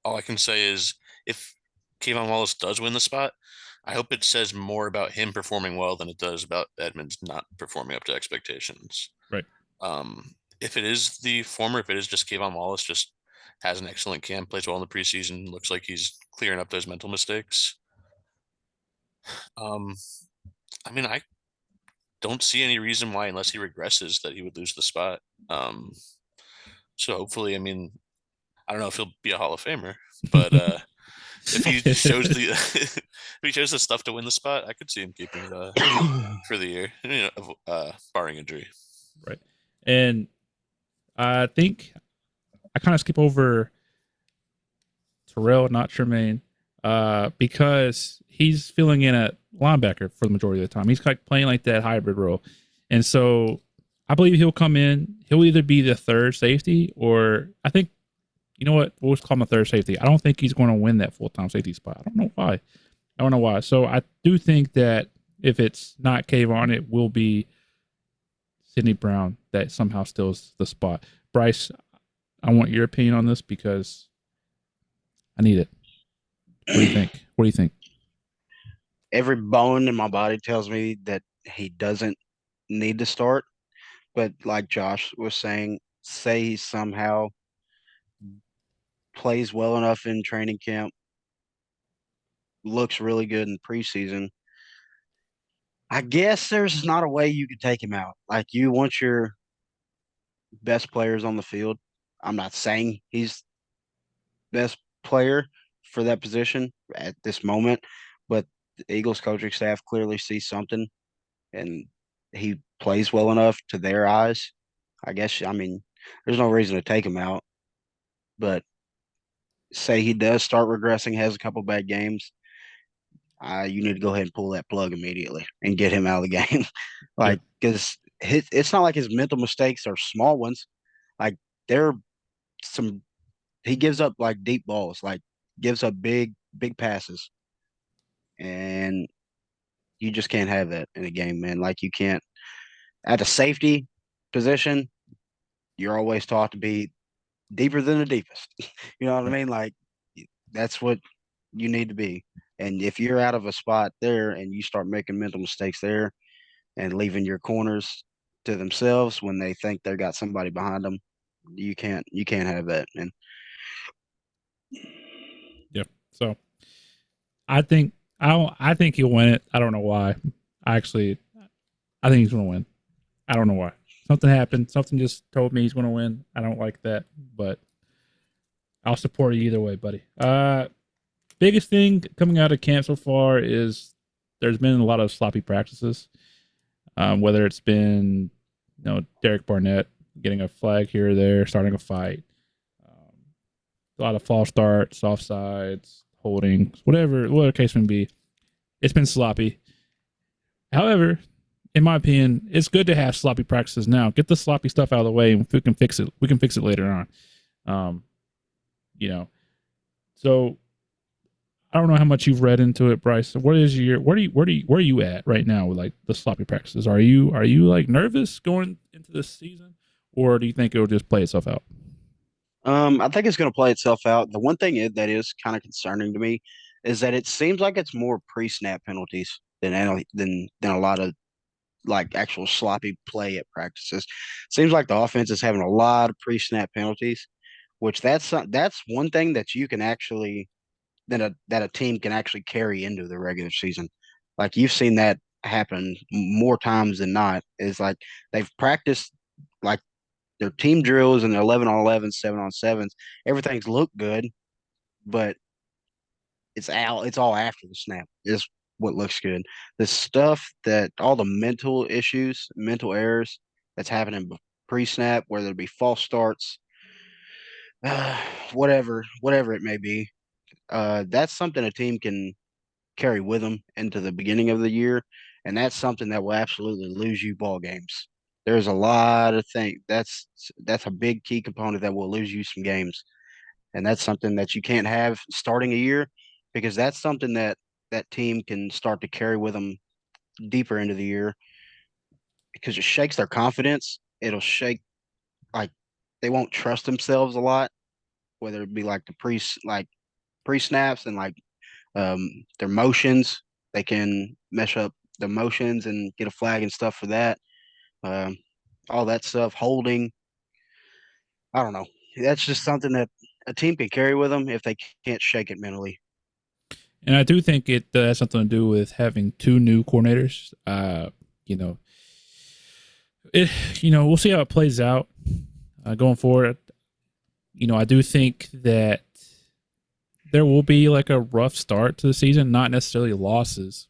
All I can say is, if Kayvon Wallace does win the spot, I hope it says more about him performing well than it does about Edmonds not performing up to expectations. Right. If it is the former, if it is just Kayvon Wallace just has an excellent camp, plays well in the preseason, looks like he's clearing up those mental mistakes. I mean, I don't see any reason why, unless he regresses, that he would lose the spot. So hopefully, I mean, I don't know if he'll be a Hall of Famer, but if he shows if he shows the stuff to win the spot, I could see him keeping it for the year, barring injury. Right. And I think I kind of skip over Terrell, not Tremaine, because he's filling in at linebacker for the majority of the time. He's playing like that hybrid role. And so I believe he'll come in. He'll either be the third safety, or I think, you know what, we'll just call him a third safety. I don't think he's going to win that full-time safety spot. I don't know why. So I do think that if it's not Kayvon, it will be Sidney Brown that somehow steals the spot. Bryce, I want your opinion on this because I need it. What do you think? Every bone in my body tells me that he doesn't need to start. But like Josh was saying, say he somehow plays well enough in training camp, looks really good in preseason. I guess there's not a way you could take him out. Like, you want your best players on the field. I'm not saying he's best player for that position at this moment, but the Eagles coaching staff clearly sees something, and he plays well enough to their eyes. I guess, I mean, there's no reason to take him out, but say he does start regressing, has a couple bad games, you need to go ahead and pull that plug immediately and get him out of the game. Like, because it's not like his mental mistakes are small ones. Like, they're he gives up like deep balls, like gives up big passes, and you just can't have that in a game, man. Like, you can't, at a safety position, you're always taught to be deeper than the deepest. You know what I mean? Like, that's what you need to be. And if you're out of a spot there and you start making mental mistakes there and leaving your corners to themselves when they think they got somebody behind them, you can't have that, man. Yep. So I think he'll win it. I don't know why. I think he's going to win. I don't know why. Something happened. Something just told me he's going to win. I don't like that, but I'll support you either way, buddy. Biggest thing coming out of camp so far is there's been a lot of sloppy practices. Whether it's been, Derek Barnett getting a flag here or there, starting a fight, a lot of false starts, offsides, holdings, whatever case may be. It's been sloppy. However, in my opinion, it's good to have sloppy practices now. Get the sloppy stuff out of the way, and we can fix it. We can fix it later on. Um, you know, so I don't know how much you've read into it, Bryce. What is your where are you at right now with like the sloppy practices? Are you like nervous going into this season, or do you think it'll just play itself out? I think it's going to play itself out. The one thing that is kind of concerning to me is that it seems like it's more pre-snap penalties than a lot of like actual sloppy play at practices. Seems like the offense is having a lot of pre-snap penalties, which that's one thing that you can actually that a team can actually carry into the regular season. Like you've seen that happen more times than not. Is like they've practiced like their team drills and their 11 on 11, 7 on 7s. Everything's looked good, but it's all after the snap is what looks good. The stuff that all the mental issues, mental errors that's happening pre-snap, whether it be false starts, uh, whatever it may be, that's something a team can carry with them into the beginning of the year, and that's something that will absolutely lose you ball games. There's a lot of things that's a big key component that will lose you some games, and that's something that you can't have starting a year because that's something that that team can start to carry with them deeper into the year because it shakes their confidence. It'll shake like they won't trust themselves a lot, whether it be like the pre snaps and like their motions. They can mess up the motions and get a flag and stuff for that. Um, all that stuff, holding. I don't know. That's just something that a team can carry with them if they can't shake it mentally. And I do think it has something to do with having two new coordinators. You know, it. We'll see how it plays out going forward. I do think that there will be like a rough start to the season, not necessarily losses,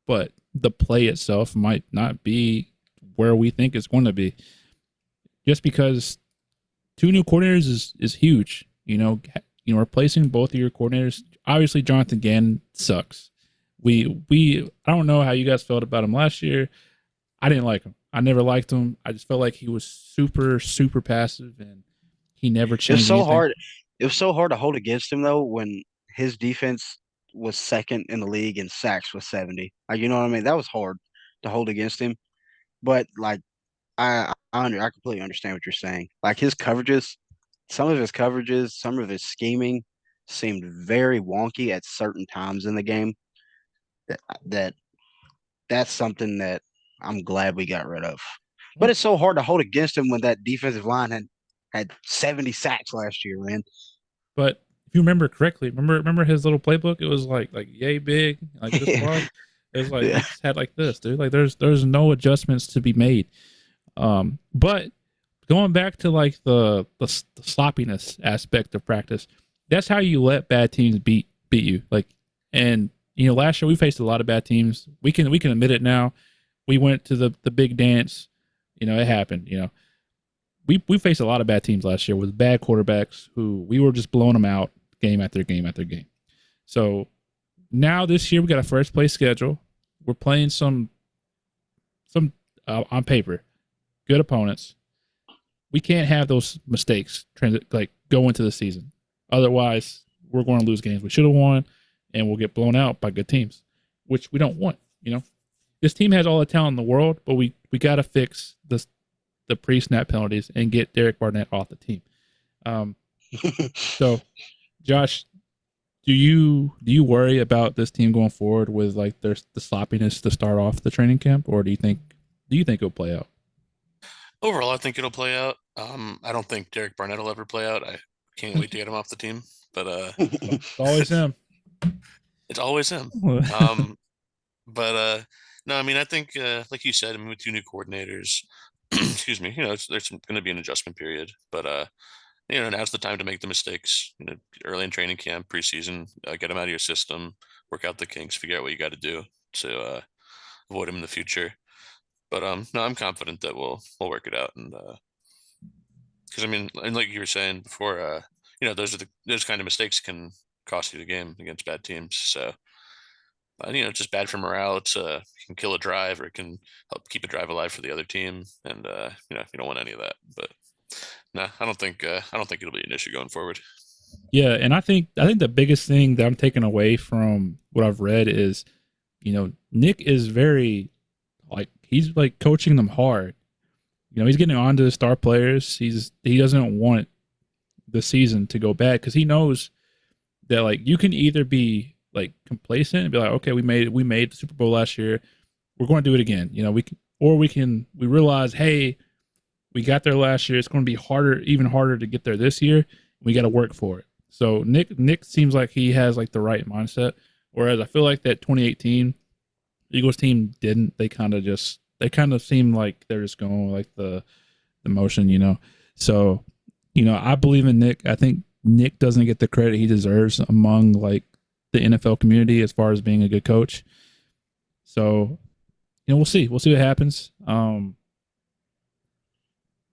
but the play itself might not be where we think it's going to be. Just because two new coordinators is huge. Replacing both of your coordinators. Obviously, Jonathan Gannon sucks. We I don't know how you guys felt about him last year. I didn't like him. I never liked him. I just felt like he was super passive and he never It was changed so anything. hard. It was so hard to hold against him though when his defense was second in the league in sacks with 70. Like you know what I mean? That was hard to hold against him. But like I completely understand what you're saying. Like his coverages, some of his scheming seemed very wonky at certain times in the game. That that that's something that I'm glad we got rid of. But it's so hard to hold against him when that defensive line had 70 sacks last year, man. But if you remember correctly, remember his little playbook? It was like yay big, like this wide. It was like he Yeah. just had like this, dude. Like there's no adjustments to be made. But going back to like the sloppiness aspect of practice, that's how you let bad teams beat you. Like, and last year we faced a lot of bad teams. We can admit it now. We went to the big dance. It happened. We faced a lot of bad teams last year with bad quarterbacks who we were just blowing them out game after game after game. So now this year we got a first place schedule. We're playing some on paper good opponents. We can't have those mistakes like go into the season. Otherwise, we're going to lose games we should have won, and we'll get blown out by good teams, which we don't want. This team has all the talent in the world, but we got to fix the pre-snap penalties and get Derek Barnett off the team. Um, so, Josh, do you worry about this team going forward with like the sloppiness to start off the training camp, or do you think it'll play out? Overall, I think it'll play out. I don't think Derek Barnett will ever play out. I can't wait to get him off the team. But It's always him. it's always him. But no, I mean, I think like you said, I mean, with two new coordinators, excuse me, there's going to be an adjustment period. But now's the time to make the mistakes. Early in training camp, preseason, get them out of your system, work out the kinks, figure out what you got to do to avoid them in the future. But no, I'm confident that we'll work it out, and because I mean, and like you were saying before, those kind of mistakes can cost you the game against bad teams. So just bad for morale. It can kill a drive or it can help keep a drive alive for the other team, and you don't want any of that. But No, I don't think it'll be an issue going forward. Yeah, and I think the biggest thing that I'm taking away from what I've read is, Nick is very he's like coaching them hard. He's getting on to the star players. He doesn't want the season to go bad because he knows that like you can either be like complacent and be like, okay, we made the Super Bowl last year, we're going to do it again. We realize, hey, we got there last year. It's going to be harder, even harder to get there this year. We got to work for it. So Nick seems like he has like the right mindset. Whereas I feel like that 2018 Eagles team didn't. They kind of seemed like they're just going like the motion. So, I believe in Nick. I think Nick doesn't get the credit he deserves among like the NFL community as far as being a good coach. So, we'll see. We'll see what happens.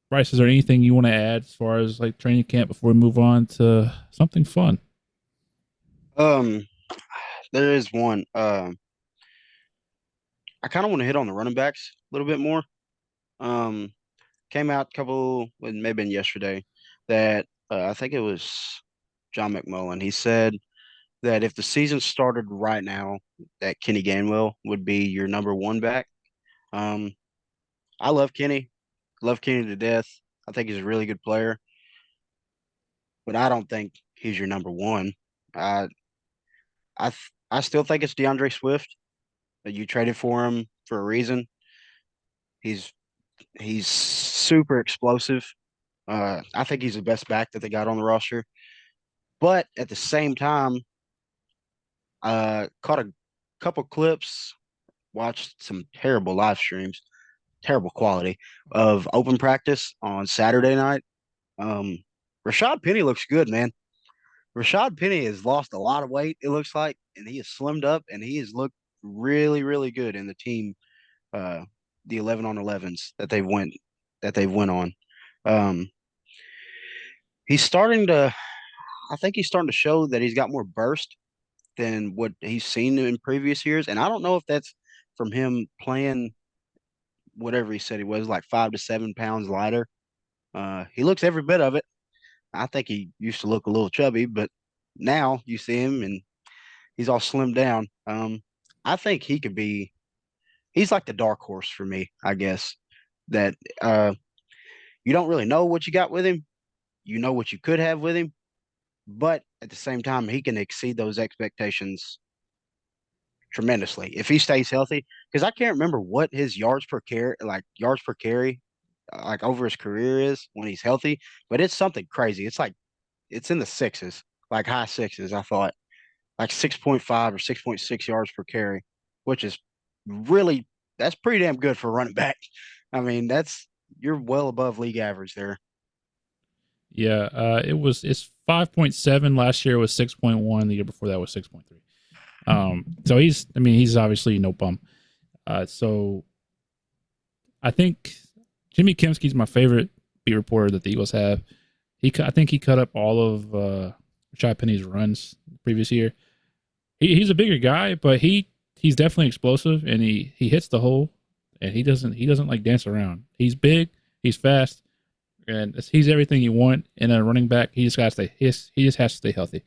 Bryce, is there anything you want to add as far as like training camp before we move on to something fun? There is one. I kind of want to hit on the running backs a little bit more. Um, Came out a couple, well, maybe been yesterday, that I think it was John McMullen. He said that if the season started right now, that Kenny Gainwell would be your number one back. Um, I love Kenny to death. I think he's a really good player, but I don't think he's your number one. I I still think it's DeAndre Swift. You traded for him for a reason. He's he's super explosive. I think he's the best back that they got on the roster. But at the same time, caught a couple clips, watched some terrible live streams, terrible quality of open practice on Saturday night. Um, Rashad Penny looks good, man. Rashad Penny has lost a lot of weight, it looks like, and he has slimmed up and he has looked really, really good in the team, uh, the 11 on 11s that they've went on. Um, he's starting to I think he's starting to show that he's got more burst than what he's seen in previous years. And I don't know if that's from him playing whatever he said he was, like 5 to 7 pounds lighter. He looks every bit of it. I think he used to look a little chubby, but now you see him and he's all slimmed down. I think he's like the dark horse for me, I guess. That you don't really know what you got with him. You know what you could have with him, but at the same time, he can exceed those expectations tremendously if he stays healthy. Because I can't remember what his yards per carry, like over his career is when he's healthy, but it's something crazy. It's like it's in the sixes, like high sixes. I thought like 6.5 or 6.6 yards per carry, which is really that's pretty damn good for a running back. I mean, you're well above league average there. Yeah, it's 5.7 last year, was 6.1. The year before that was 6.3. So he's obviously no bum. So I think Jimmy Kemsky's my favorite beat reporter that the Eagles have. I think he cut up all of Rashad Penny's runs the previous year. He's a bigger guy, but he's definitely explosive and he hits the hole and he doesn't like dance around. He's big, he's fast, and he's everything you want in a running back. He just has to stay healthy.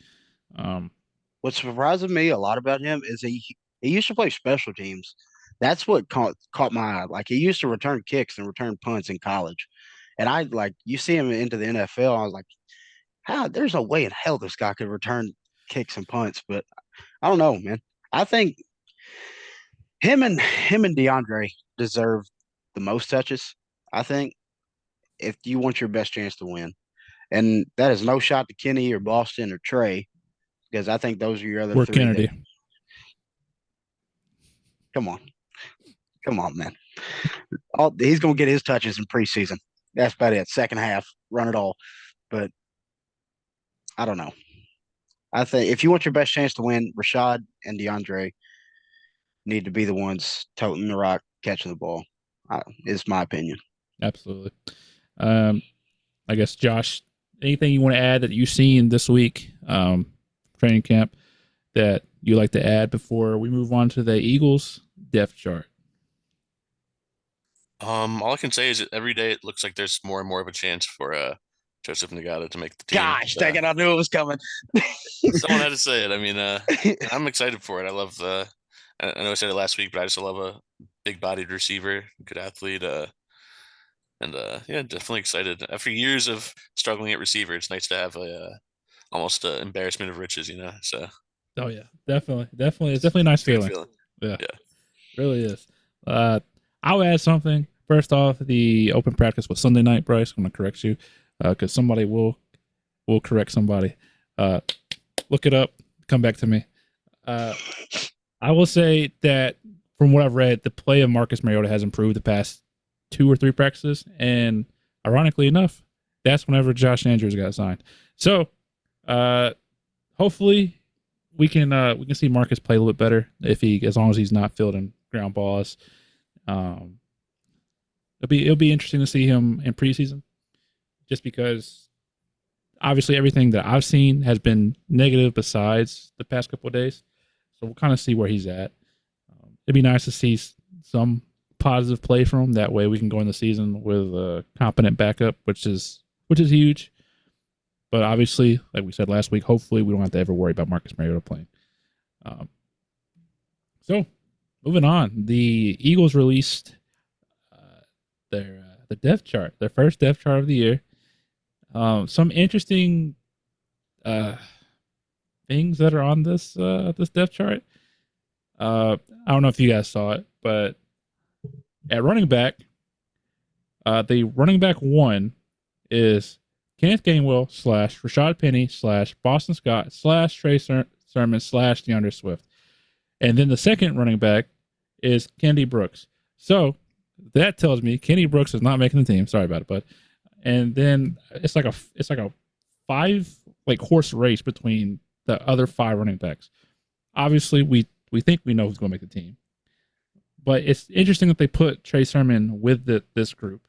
What surprises me a lot about him is he used to play special teams. That's what caught my eye. Like he used to return kicks and return punts in college. And I like you see him into the NFL. I was like, how there's no way in hell this guy could return kicks and punts. But I don't know, man. I think him and DeAndre deserve the most touches. I think if you want your best chance to win. And that is no shot to Kenny or Boston or Trey, because I think those are your other Or three Kennedy. come on. Come on, man. He's gonna get his touches in preseason. That's about it. Second half, run it all. But I don't know. I think if you want your best chance to win, Rashad and DeAndre need to be the ones toting the rock, catching the ball. Is my opinion. Absolutely. I guess Josh, anything you want to add that you've seen this week, training camp, that you like to add before we move on to the Eagles depth chart? All I can say is that every day it looks like there's more and more of a chance for Joseph Nagata to make the team. Gosh, dang it, I knew it was coming. Someone had to say it. I mean, I'm excited for it. I love I know I said it last week, but I just love a big-bodied receiver, good athlete, and yeah, definitely excited. After years of struggling at receiver, it's nice to have a almost embarrassment of riches, you know. So Oh yeah, definitely, definitely. It's definitely a nice it's a good feeling. feeling. Yeah, Yeah. really is. I'll add something. First off, the open practice was Sunday night, Bryce. I'm gonna correct you, because somebody will correct somebody. Uh, look it up. Come back to me. I will say that from what I've read, the play of Marcus Mariota has improved the past 2 or 3 practices, and ironically enough, that's whenever Josh Andrews got signed. So, hopefully, we can see Marcus play a little bit better as long as he's not fielding ground balls. Um, it'll be interesting to see him in preseason, just because obviously everything that I've seen has been negative besides the past couple of days. So we'll kind of see where he's at. It'd be nice to see some positive play from him. That way we can go in the season with a competent backup, which is huge. But obviously, like we said last week, hopefully we don't have to ever worry about Marcus Mariota playing. Um, so moving on, the Eagles released the depth chart, their first depth chart of the year. Some interesting things that are on this depth chart. I don't know if you guys saw it, but at running back, the running back 1 is Kenneth Gainwell / Rashad Penny / Boston Scott / Trey Sermon / DeAndre Swift. And then the second running back is Kennedy Brooks. So that tells me Kenny Brooks is not making the team. Sorry about it, bud. And then it's like a 5 horse race between the other 5 running backs. Obviously, we think we know who's going to make the team, but it's interesting that they put Trey Sermon with this group.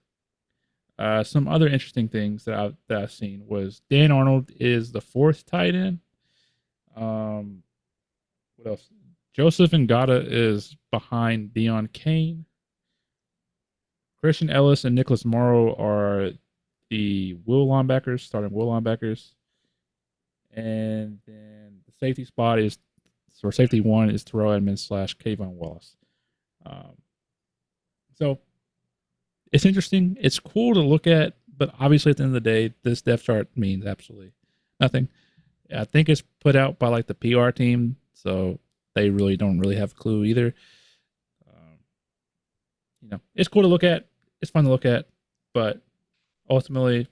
Some other interesting things that I've seen was Dan Arnold is the 4th tight end. What else? Joseph Ngata is behind Deion Kane. Christian Ellis and Nicholas Morrow are the starting will linebackers. And then the safety spot safety 1 is Terrell Edmonds / Kayvon Wallace. So it's interesting. It's cool to look at, but obviously at the end of the day, this depth chart means absolutely nothing. I think it's put out by the PR team, so they don't really have a clue either. It's cool to look at. It's fun to look at, but ultimately,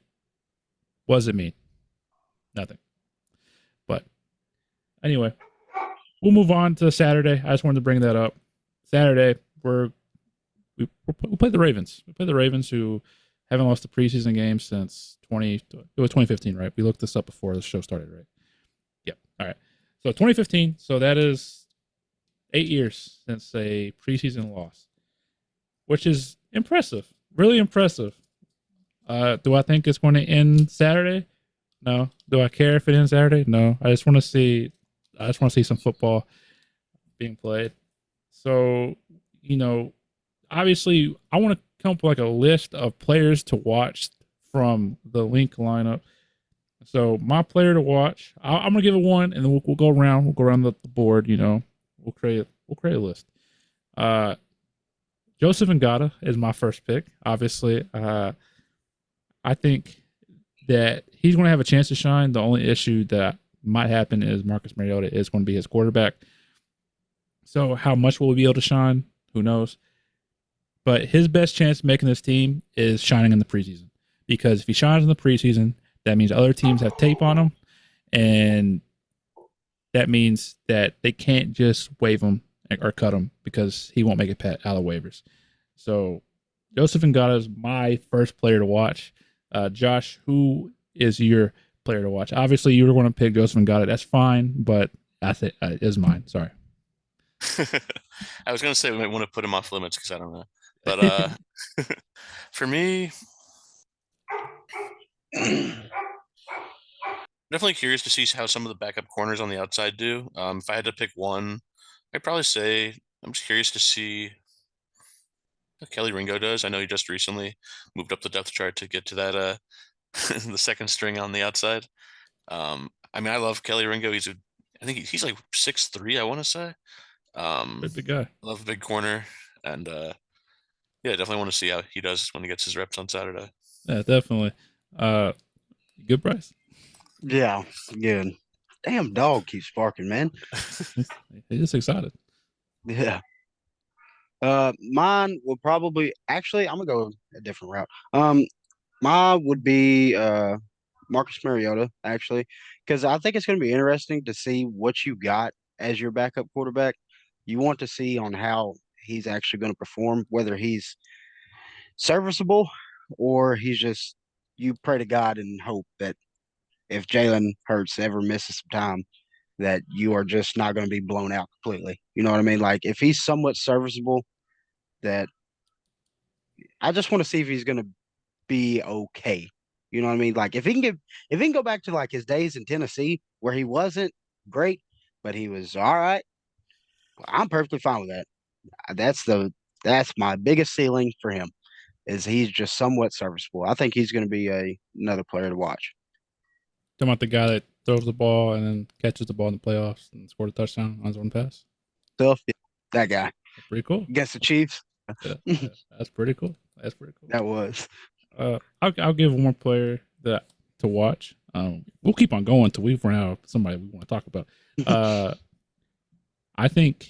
what does it mean? Nothing. But anyway, we'll move on to Saturday. I just wanted to bring that up. Saturday, we play the Ravens. We play the Ravens, who haven't lost a preseason game since 2015, right? We looked this up before the show started, right? Yep. All right. So 2015. So that is 8 years since a preseason loss, which is impressive. Really impressive. Do I think it's going to end Saturday? No. Do I care if it ends Saturday? No. I just want to see some football being played. So, obviously I want to come up with a list of players to watch from the Linc Lineup. So my player to watch, I'm gonna give it 1, and then we'll go around. We'll go around the board. We'll create a list. Joseph Ngata is my first pick. Obviously, I think that he's going to have a chance to shine. The only issue that might happen is Marcus Mariota is going to be his quarterback. So how much will we be able to shine? Who knows? But his best chance of making this team is shining in the preseason. Because if he shines in the preseason, that means other teams have tape on him. And that means that they can't just waive him or cut him because he won't make it out of waivers. So Joseph Ngata is my first player to watch. Josh, who is your player to watch? Obviously, you were going to pick Joseph Ngata. That's fine, but that's it. Is mine. Sorry. I was gonna say we might want to put him off limits because I don't know, but for me, definitely curious to see how some of the backup corners on the outside do. If I had to pick one, I'd probably say I'm just curious to see Kelly Ringo does. I know he just recently moved up the depth chart to get to that the second string on the outside. I mean, I love Kelly Ringo. I think he's like 6'3", I want to say. Pretty big guy. I love a big corner, and yeah, definitely want to see how he does when he gets his reps on Saturday. Yeah, definitely. Good price. Yeah, good. Damn dog keeps barking, man. He's just excited. Yeah. Mine will probably actually I'm gonna go a different route. Mine would be Marcus Mariota actually, because I think it's gonna be interesting to see what you got as your backup quarterback. You want to see on how he's actually going to perform, whether he's serviceable or he's just you pray to God and hope that if Jalen Hurts ever misses some time, that you are just not going to be blown out completely. You know what I mean? Like if he's somewhat serviceable, that I just want to see if he's going to be okay. You know what I mean? Like if he can go back to like his days in Tennessee where he wasn't great, but he was all right, I'm perfectly fine with that. That's that's my biggest ceiling for him is he's just somewhat serviceable. I think he's going to be another player to watch. Talking about the guy that throws the ball and then catches the ball in the playoffs and scored a touchdown on his own pass. Stuff, that guy. That's pretty cool. Against the Chiefs. Yeah, that's pretty cool. That's pretty cool. That was. I'll give one more player that to watch. We'll keep on going until we run out of somebody we want to talk about. I think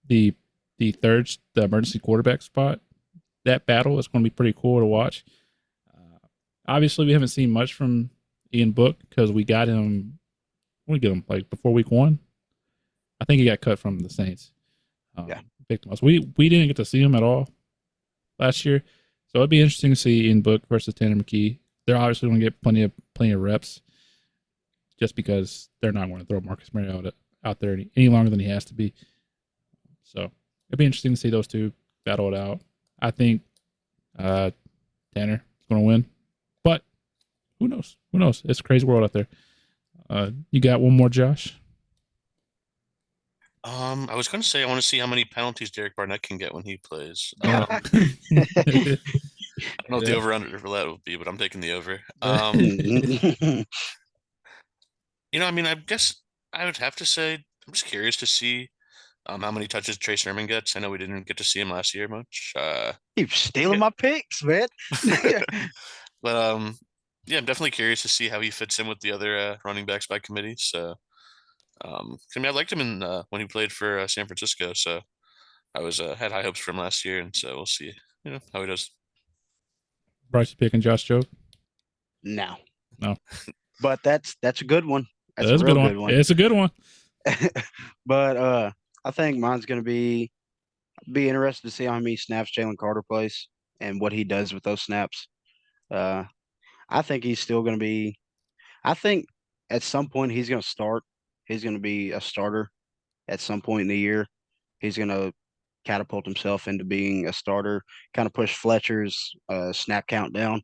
the emergency quarterback spot, that battle is going to be pretty cool to watch. Obviously, we haven't seen much from Ian Book because we got him. We get him like before week 1. I think he got cut from the Saints. Yeah, picked him. We didn't get to see him at all last year, so it'd be interesting to see Ian Book versus Tanner McKee. They're obviously going to get plenty of reps, just because they're not going to throw Marcus Mariota out there any longer than he has to be. So it'd be interesting to see those two battle it out. I think Tanner is going to win, but who knows? Who knows? It's a crazy world out there. You got one more, Josh? I was going to say I want to see how many penalties Derek Barnett can get when he plays. Yeah. I don't know what the over-under for that would be, but I'm taking the over. I mean, I guess I would have to say I'm just curious to see how many touches Trey Sermon gets. I know we didn't get to see him last year much. Keep stealing my picks, man. But yeah, I'm definitely curious to see how he fits in with the other running backs by committee. So, I mean, I liked him in when he played for San Francisco. So I was had high hopes for him last year, and so we'll see, how he does. Bryce, you picking Josh Jobe? No. But that's a good one. That's a real good one. It's a good one. But I think mine's going to be interested to see how many snaps Jalen Carter plays and what he does with those snaps. I think he's still going to be. I think at some point he's going to start. He's going to be a starter at some point in the year. He's going to catapult himself into being a starter. Kind of push Fletcher's snap count down.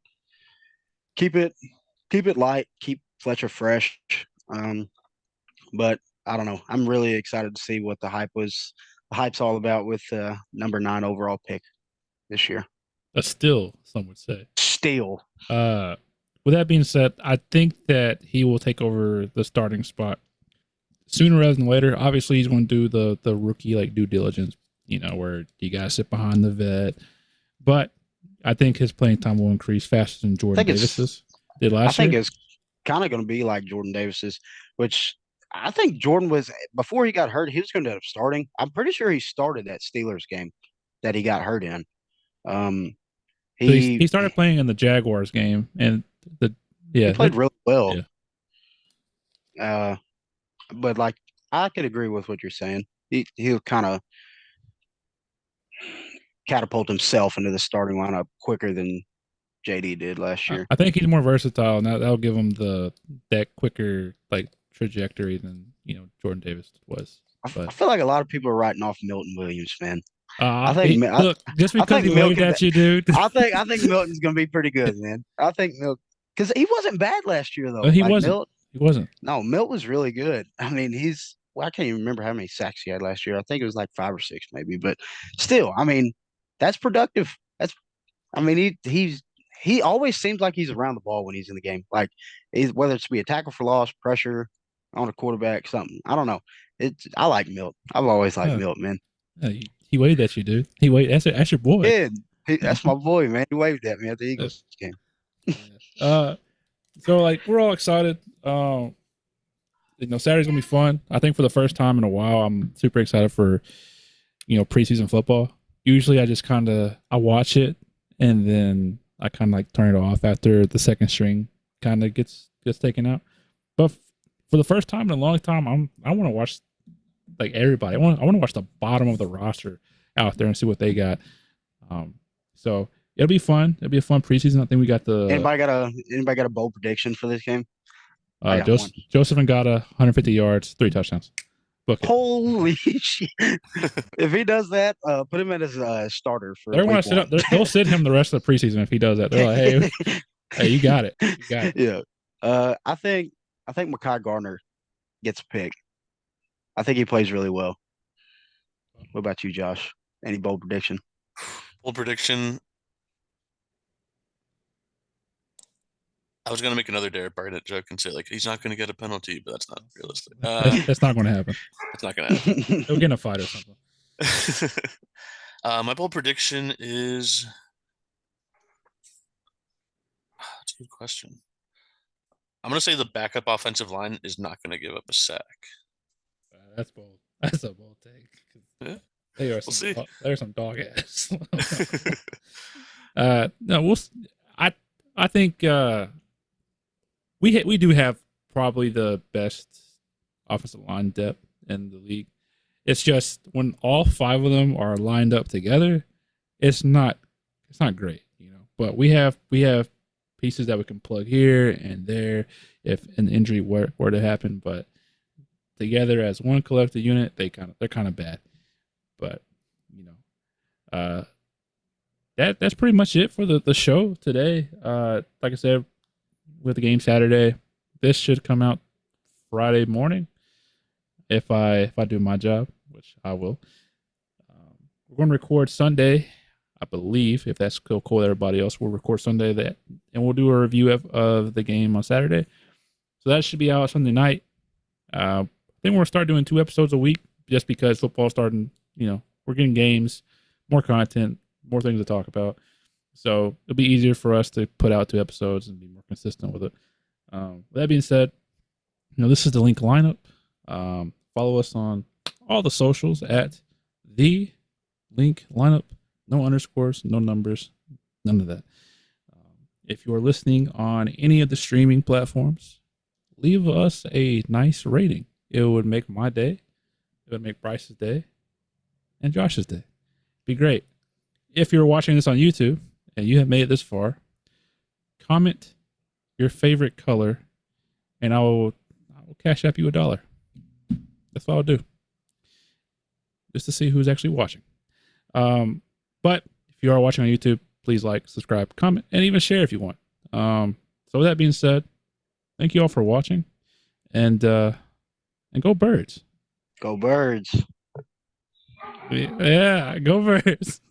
Keep it light. Keep Fletcher fresh. But I don't know. I'm really excited to see what the hype's all about with number 9 overall pick this year. A steal, some would say. Steal. With that being said, I think that he will take over the starting spot sooner rather than later. Obviously, he's going to do the rookie like due diligence, where you got to sit behind the vet. But I think his playing time will increase faster than Jordan Davis's did last year. I think it's kind of going to be like Jordan Davis's, which I think Jordan was before he got hurt. He was going to end up starting. I'm pretty sure he started that Steelers game that he got hurt in. He started playing in the Jaguars game, and he played really well. Yeah. But like I could agree with what you're saying. He'll kind of catapult himself into the starting lineup quicker than JD did last year. I think he's more versatile, and that'll give him that quicker like trajectory than Jordan Davis was. I feel like a lot of people are writing off Milton Williams, man. I think just because he waved at you, dude. I think Milton's gonna be pretty good, man. I think Milton, because he wasn't bad last year though. He wasn't. He wasn't. No, Milt was really good. I mean, I can't even remember how many sacks he had last year. I think it was like 5 or 6 maybe, but still, I mean, that's productive. I mean, he always seems like he's around the ball when he's in the game. Like he's whether it's to be a tackle for loss, pressure on a quarterback, something. I don't know. I like Milt. I've always liked Uh, Milt, man. he waved at you, dude. He waved. That's your boy. Yeah, that's my boy, man. He waved at me at the Eagles game. So like we're all excited. Saturday's gonna be fun. I think for the first time in a while, I'm super excited for preseason football. Usually, I watch it and then I kind of like turn it off after the second string kind of gets taken out. But for the first time in a long time, I want to watch like everybody. I want to watch the bottom of the roster out there and see what they got. So it'll be fun. It'll be a fun preseason. I think we got Anybody got a bold prediction for this game? I got one. Joseph Ngata, 150 yards, 3 touchdowns. Book it. Holy shit! If he does that, put him as a starter for. They'll sit him the rest of the preseason if he does that. They're like, hey, you got it. You got it. Yeah. I think Mekhi Gardner gets a pick. I think he plays really well. What about you, Josh? Any bold prediction? Bold prediction. I was gonna make another Derek Barnett joke and say like he's not gonna get a penalty, but that's not realistic. That's not going to happen. It's not gonna happen. He'll get in a fight or something. My bold prediction is. That's a good question. I'm gonna say the backup offensive line is not gonna give up a sack. That's bold. That's a bold take. Yeah. We'll see. There's some dog ass. No, I think we do have probably the best offensive line depth in the league. It's just when all 5 of them are lined up together, it's not great, But we have pieces that we can plug here and there if an injury were to happen. But together as one collective unit, they're kind of bad. But that's pretty much it for the show today. Like I said, with the game Saturday, this should come out Friday morning if I do my job, which I will. We're going to record Sunday, I believe, if that's cool with everybody else. We'll record Sunday and we'll do a review of the game on Saturday. So that should be out Sunday night. I think we're going to start doing 2 episodes a week just because football's starting, we're getting games, more content, more things to talk about. So it'll be easier for us to put out 2 episodes and be more consistent with it. With that being said, this is the Linc Lineup. Follow us on all the socials at the Linc Lineup. No underscores, no numbers, none of that. If you are listening on any of the streaming platforms, leave us a nice rating. It would make my day. It would make Bryce's day and Josh's day. Be great. If you're watching this on YouTube and you have made it this far, comment your favorite color and I will cash up you $1. That's what I'll do. Just to see who's actually watching. But if you are watching on YouTube, please like, subscribe, comment, and even share if you want. So with that being said, thank you all for watching and go Birds. Go Birds. Yeah, go Birds.